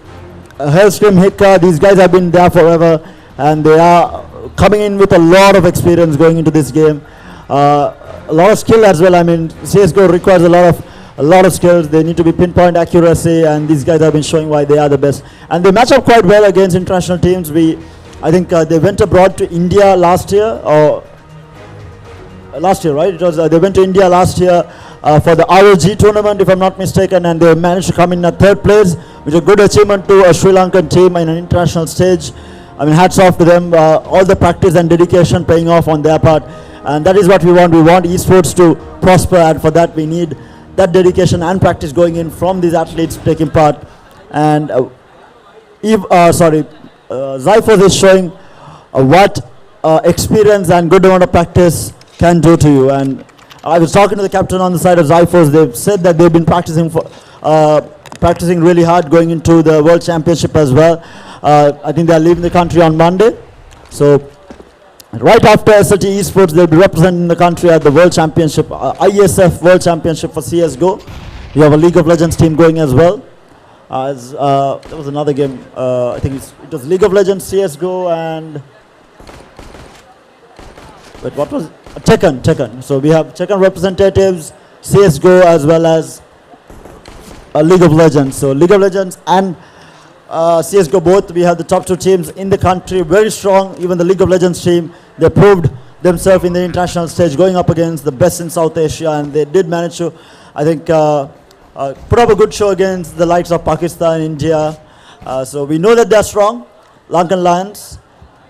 Hellstream, Hicka. These guys have been there forever, and they are coming in with a lot of experience going into this game. A lot of skill as well. I mean, CSGO requires a lot of skills. They need to be pinpoint accuracy, and these guys have been showing why they are the best. And they match up quite well against international teams. I think they went abroad to India last year, or last year, right? It was they went to India last year for the ROG tournament, if I'm not mistaken, and they managed to come in at third place, which is a good achievement to a Sri Lankan team in an international stage. I mean, hats off to them. All the practice and dedication paying off on their part, and that is what we want. We want esports to prosper, and for that we need that dedication and practice going in from these athletes taking part. And Zyphos is showing what experience and good amount of practice can do to you. And I was talking to the captain on the side of Zyphos. They've said that they've been practicing really hard going into the World Championship as well. I think they're leaving the country on Monday. So right after SLT eSports, they'll be representing the country at the World Championship, ISF World Championship for CSGO. We have a League of Legends team going as well. There was another game, I think it was League of Legends, CSGO, and wait, what was it? Tekken. So we have Tekken representatives, CSGO, as well as League of Legends. So League of Legends and CSGO both, we have the top two teams in the country, very strong. Even the League of Legends team, they proved themselves in the international stage, going up against the best in South Asia, and they did manage to, I think, put up a good show against the likes of Pakistan, India. So we know that they're strong. Lankan Lions,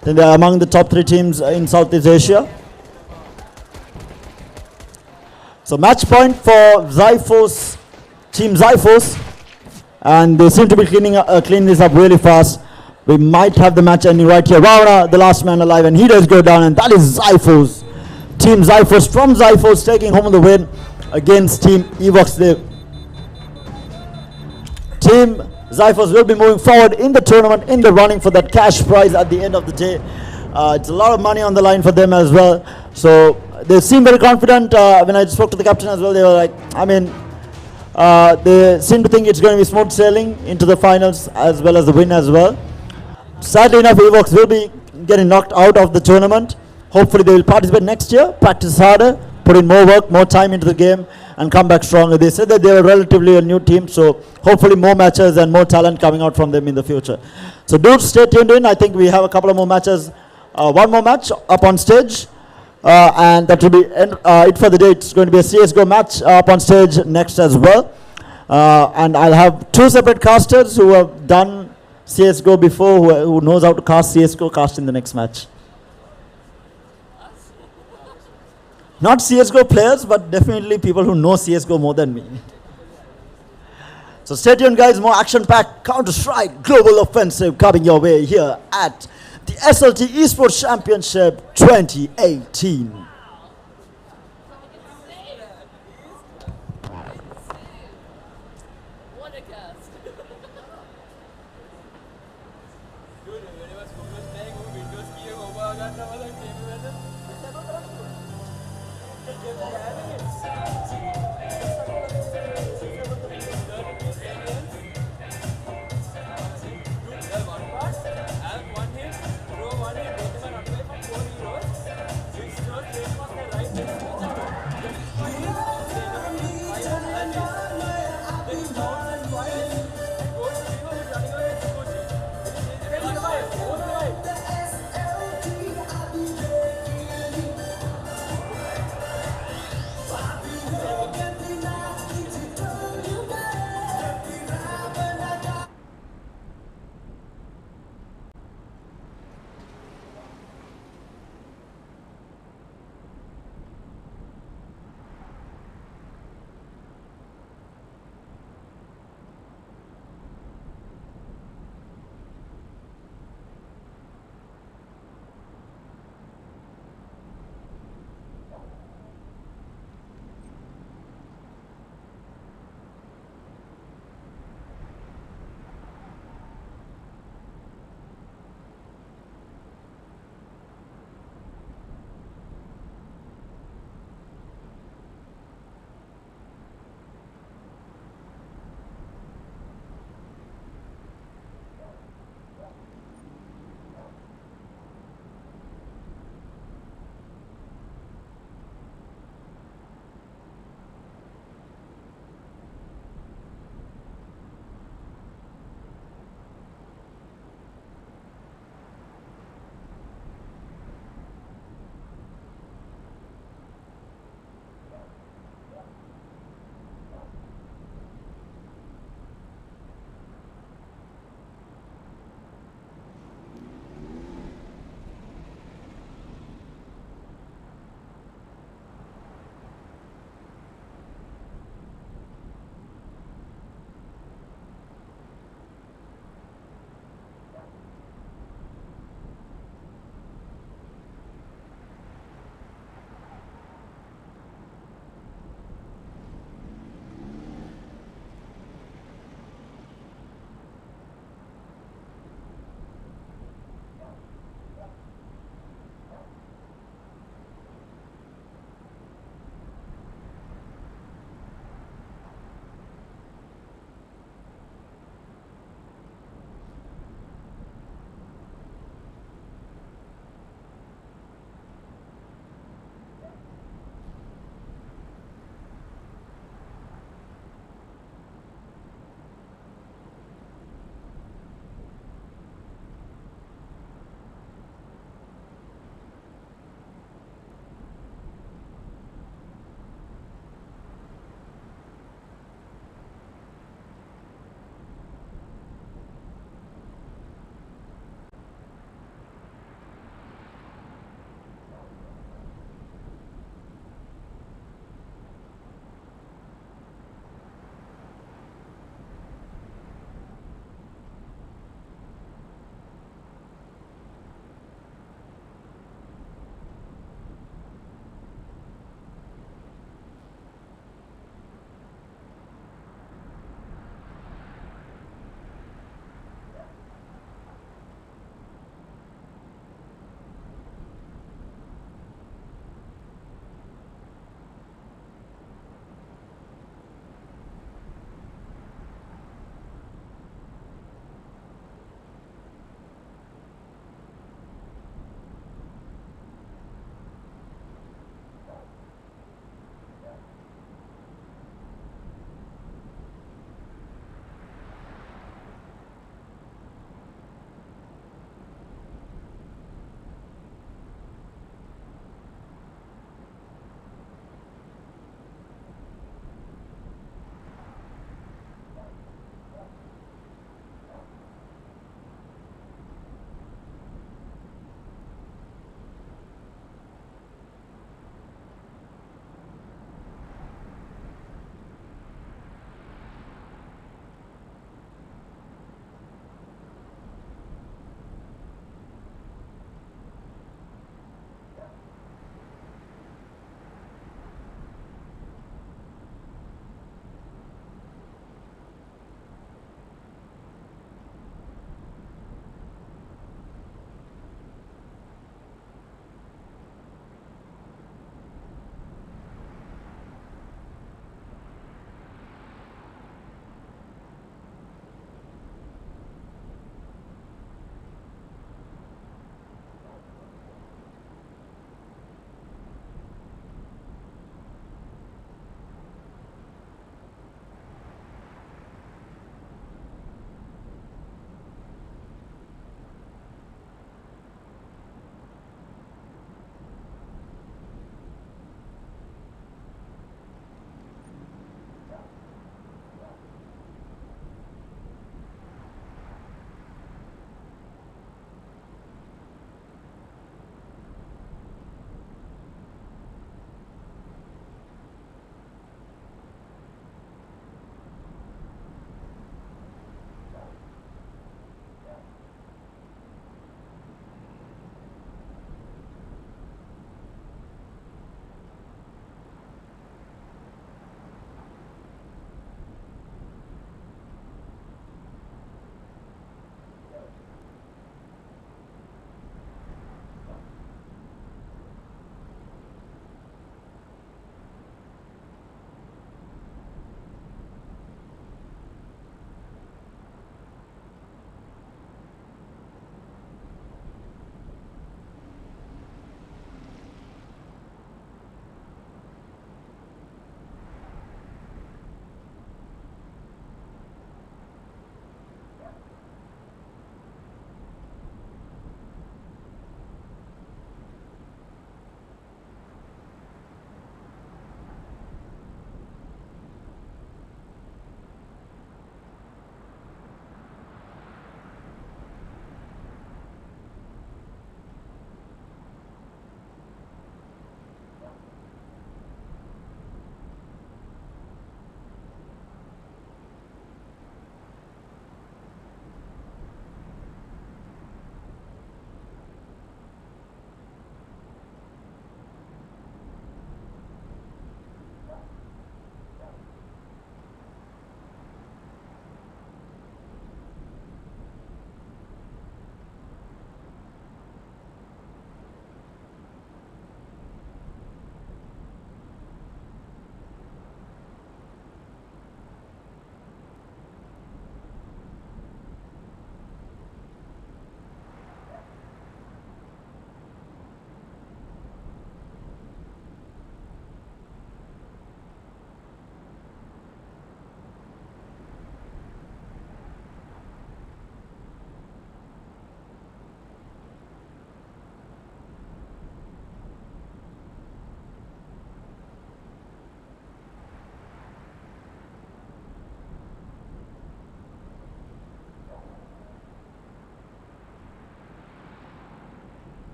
then they're among the top three teams in Southeast Asia. So match point for Zyphos, Team Zyphos, and they seem to be cleaning this up really fast. We might have the match ending right here. Ravana, the last man alive, and he does go down, and that is Zyphos. Team Zyphos from Zyphos taking home the win against Team Evox Live. Team Zyphos will be moving forward in the tournament, in the running for that cash prize at the end of the day. It's a lot of money on the line for them as well. So they seem very confident. When I spoke to the captain as well, they were like, they seem to think it's going to be smooth sailing into the finals as well as the win as well. Sadly enough, Evox will be getting knocked out of the tournament. Hopefully they will participate next year, practice harder, put in more work, more time into the game, and come back stronger. They said that they were relatively a new team, so hopefully more matches and more talent coming out from them in the future. So do stay tuned in. I think we have a couple of more matches, one more match up on stage, and that will be it for the day. It's going to be a CSGO match up on stage next as well. And I'll have two separate casters who have done CSGO before, who knows how to cast CSGO, cast in the next match. Not CSGO players, but definitely people who know CSGO more than me. So stay tuned, guys. More action-packed Counter-Strike Global Offensive coming your way here at the SLT eSports Championship 2018.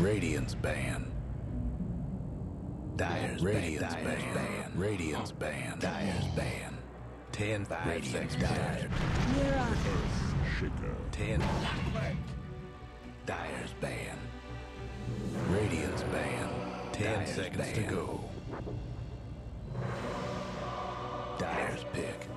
Radiance ban. Dyer's Radiance ban. Radiance ban. Dyer's ban. 10 5 seconds. Dyer's. 10. Dyer's ban. Radiance ban. 10 seconds to go. Dyer's pick.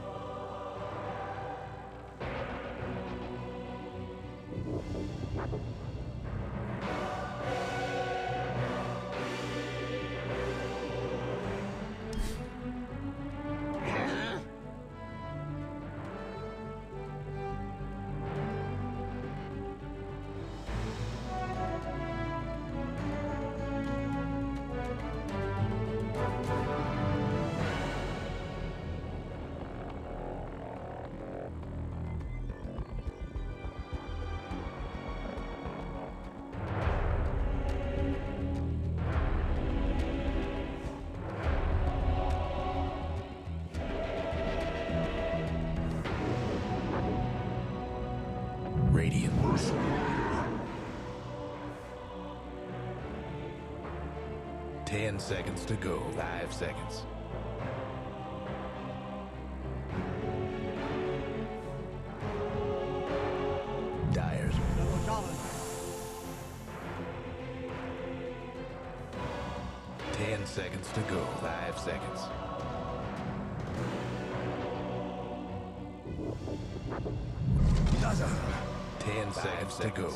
Radiant. 10 seconds to go. 5 seconds. Dyer's. 10 seconds to go. 5 seconds. Dozen. 10 seconds to go.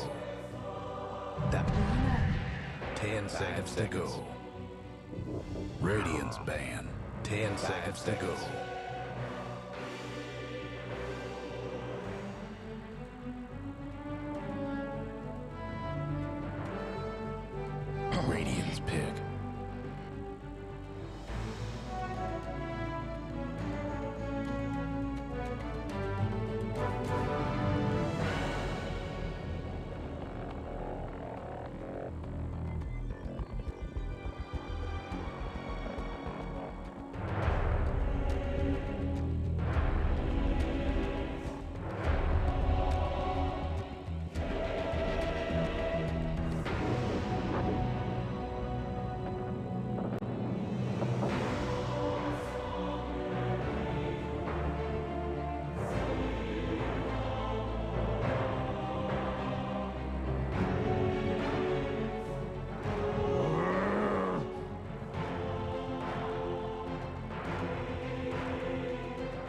10 seconds to go. Radiance ban. 10 seconds to go. Radiance pick.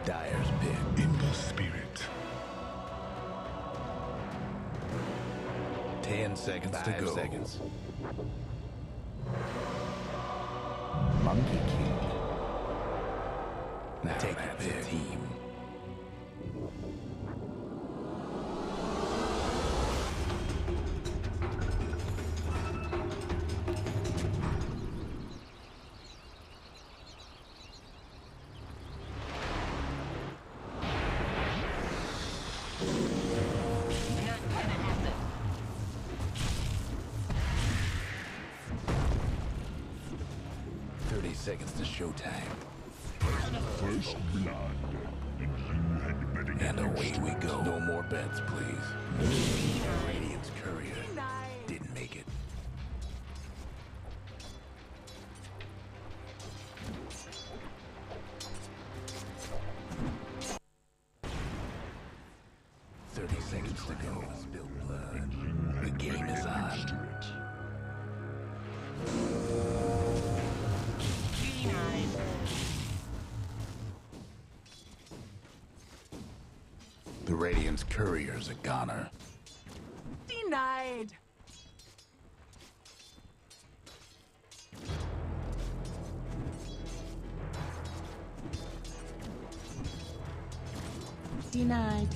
Dyer's pick. In the spirit. 10 seconds to go. Seconds. Monkey King. Now take the pick. Team. Seconds to showtime. First blood. And away we go. No more bets, please. Radiance Courier didn't make it. Seconds to go. Spill blood. The game is on. The Radiance Courier's a goner. Denied. Denied.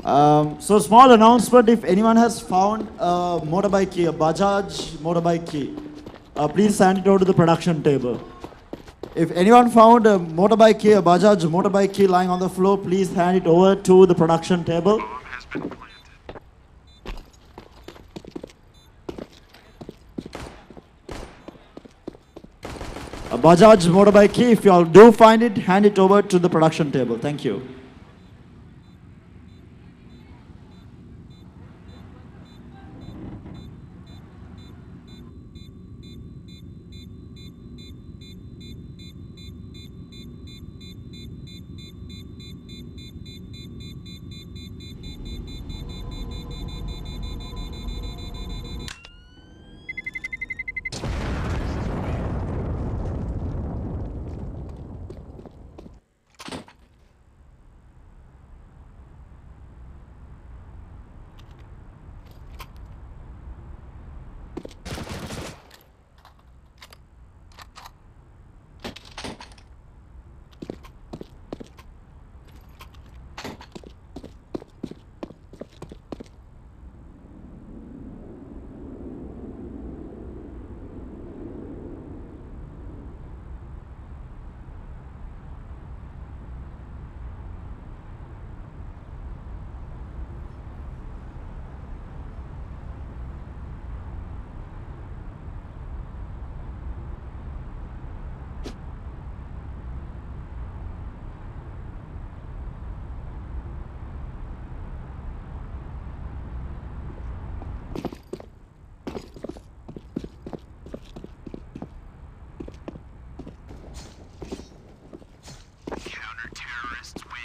So small announcement, if anyone has found a motorbike key, a Bajaj motorbike key, please send it over to the production table. If anyone found a motorbike key, a Bajaj motorbike key lying on the floor, please hand it over to the production table. A Bajaj motorbike key, if you all do find it, hand it over to the production table. Thank you. Counter-terrorists win.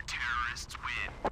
Terrorists win.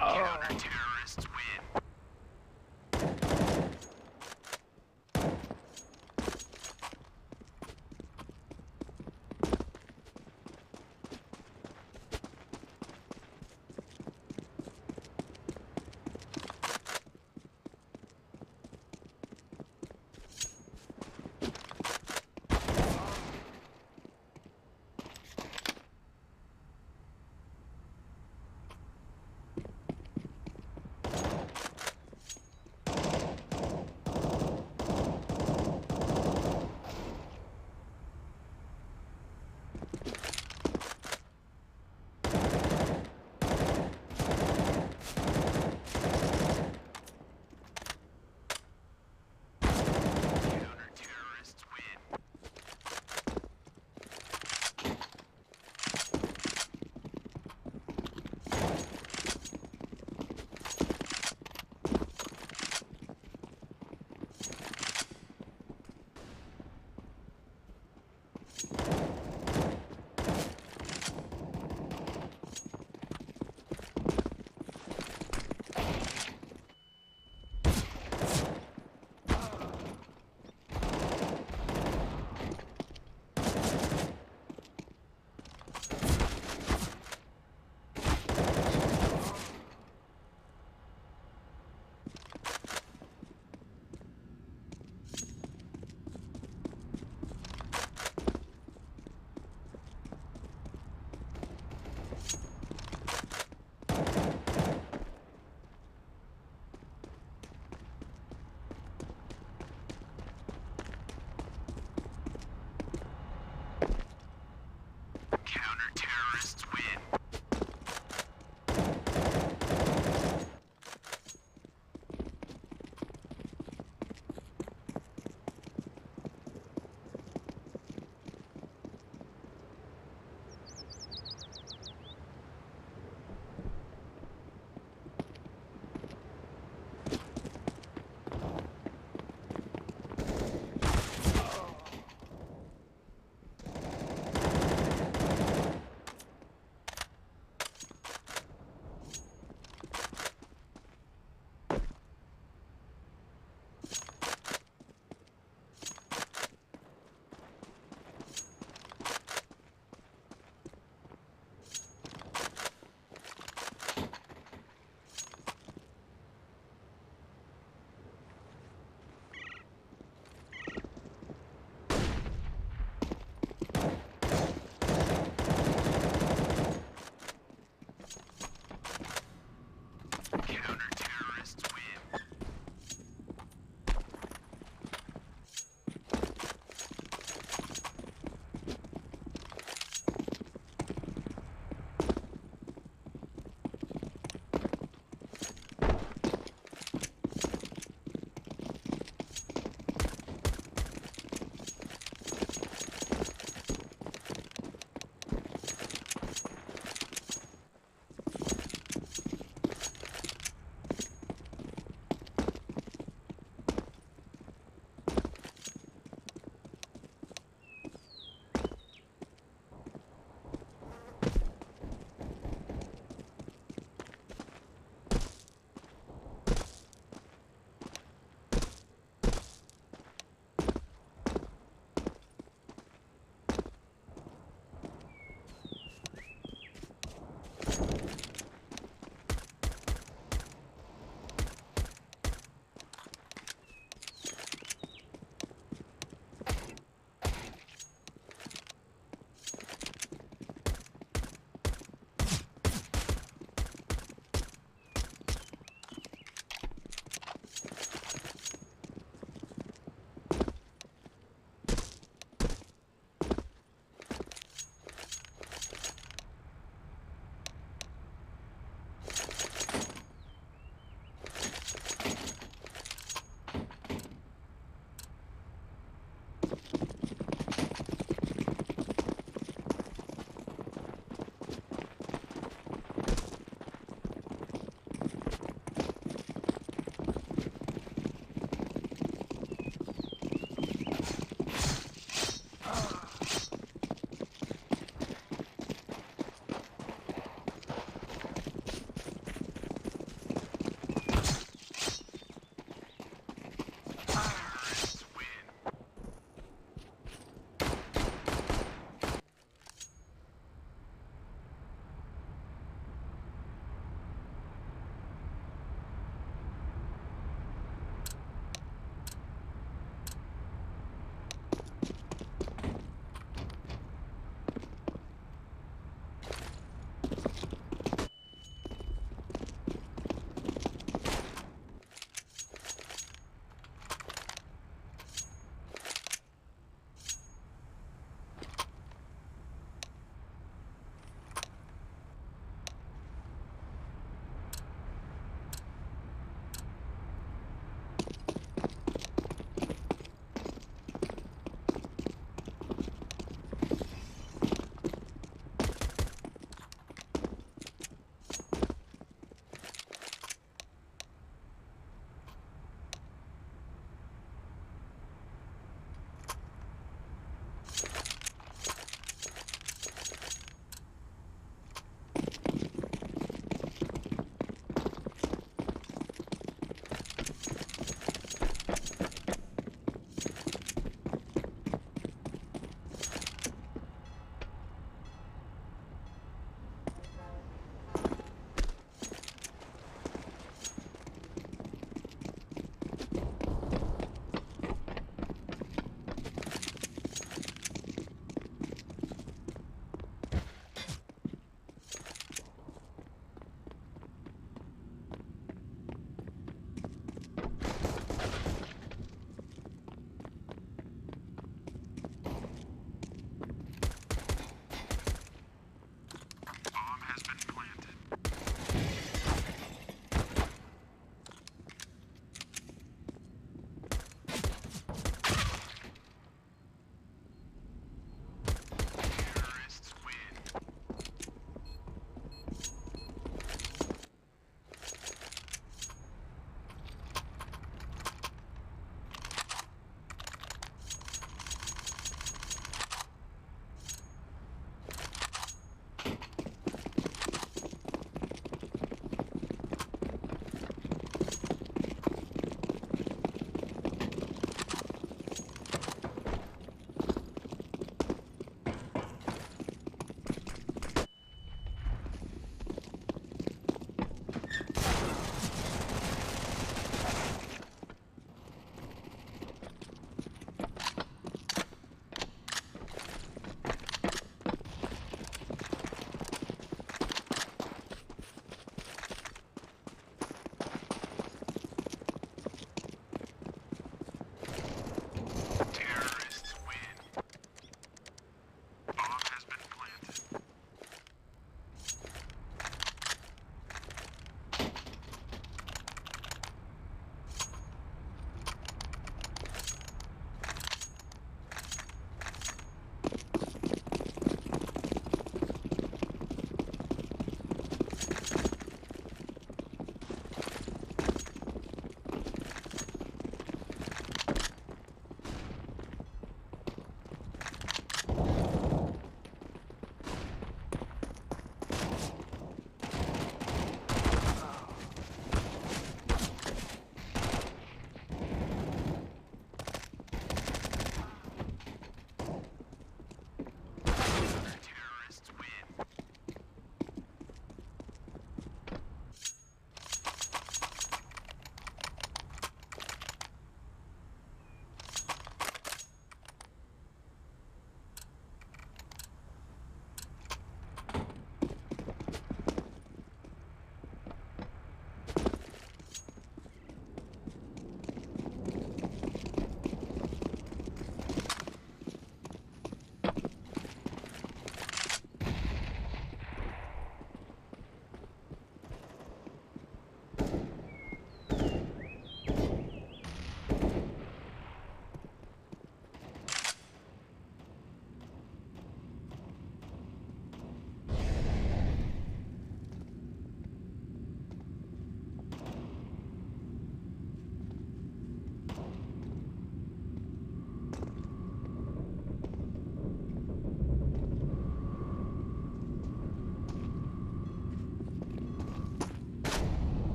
Counter-terrorists win.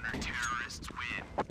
Counter-terrorists win.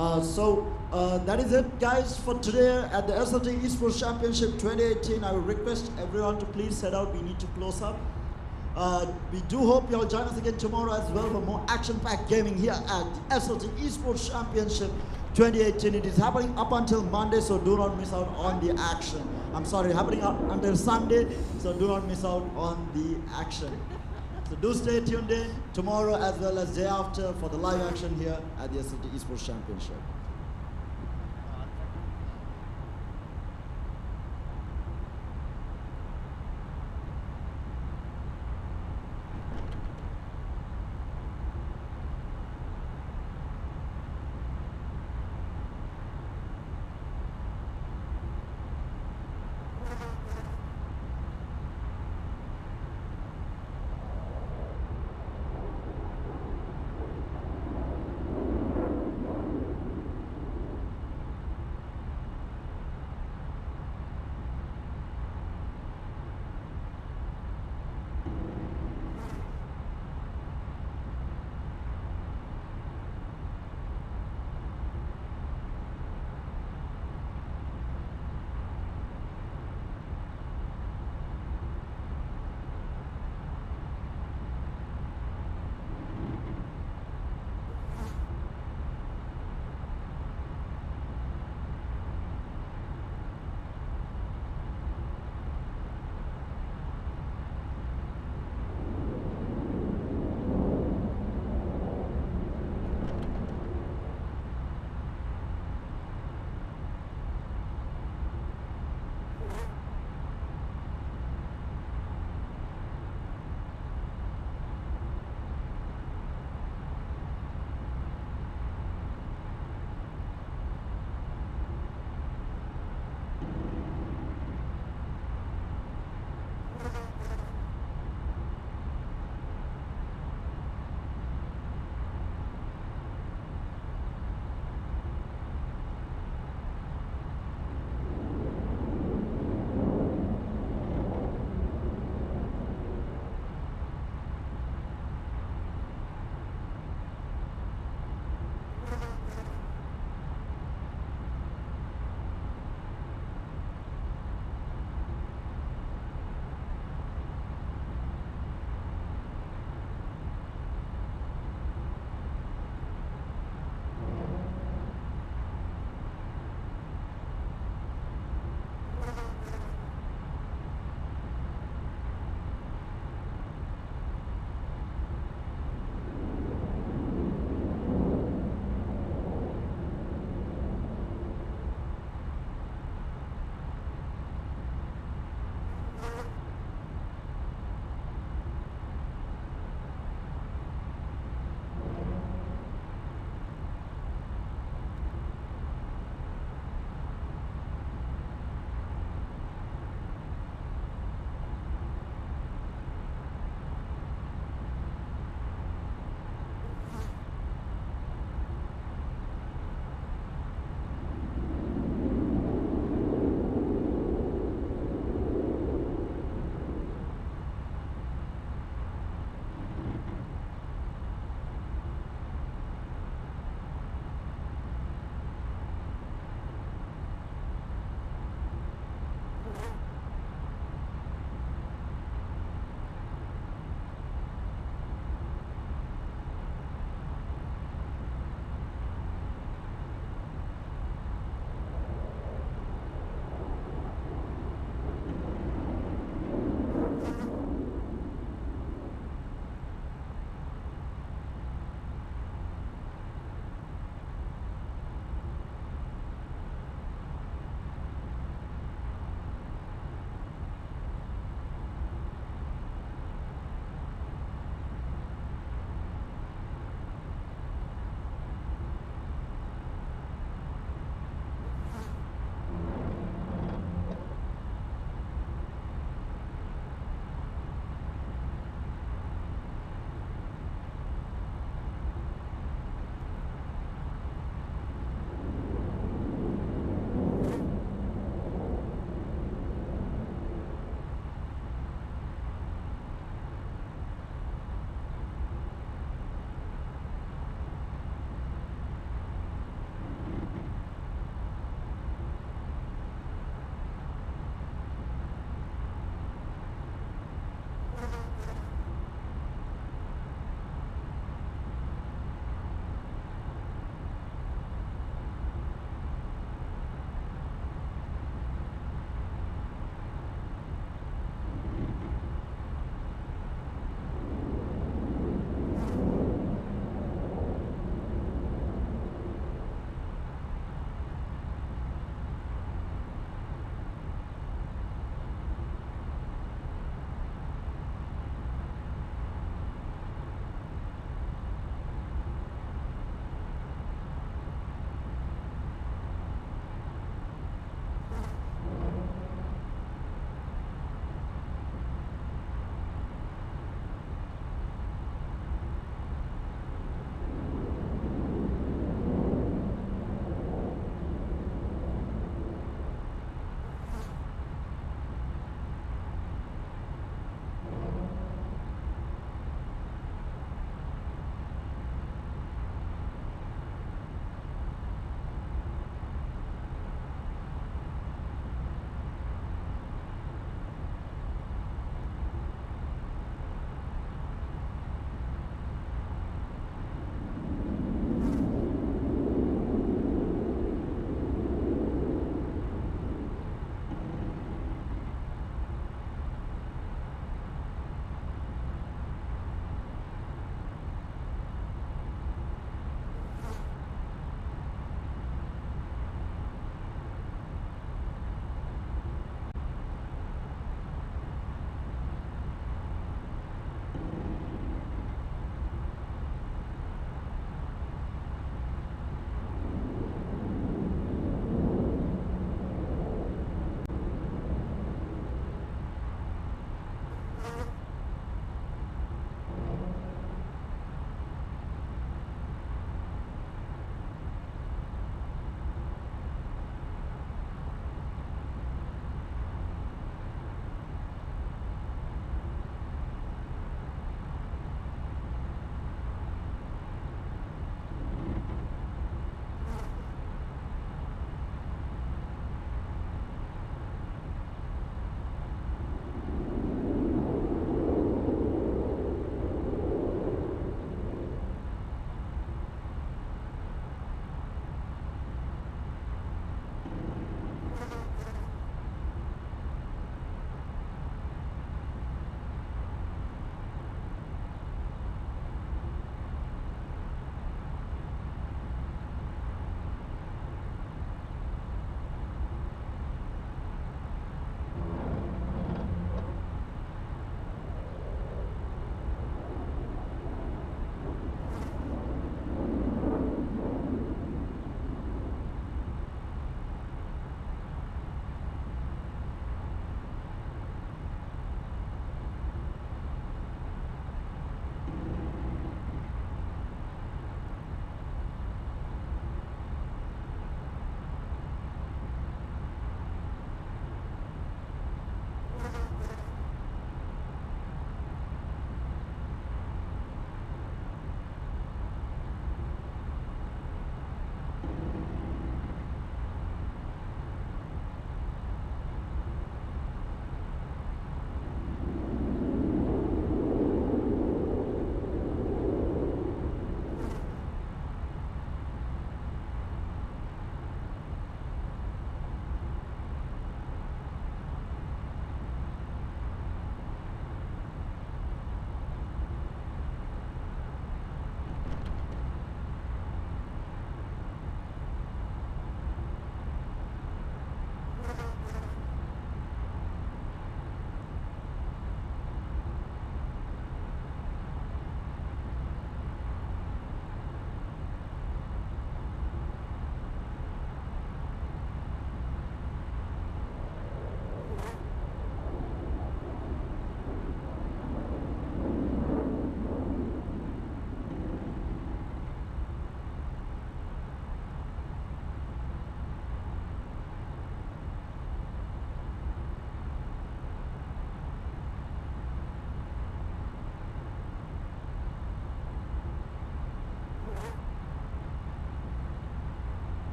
That is it, guys, for today at the SLT eSports Championship 2018. I will request everyone to please head out. We need to close up. We do hope you'll join us again tomorrow as well for more action-packed gaming here at the SLT eSports Championship 2018. It is happening up until Monday, so do not miss out on the action. I'm sorry, happening up until Sunday, so do not miss out on the action. So do stay tuned in tomorrow as well as day after for the live action here at the SLT eSports Championship.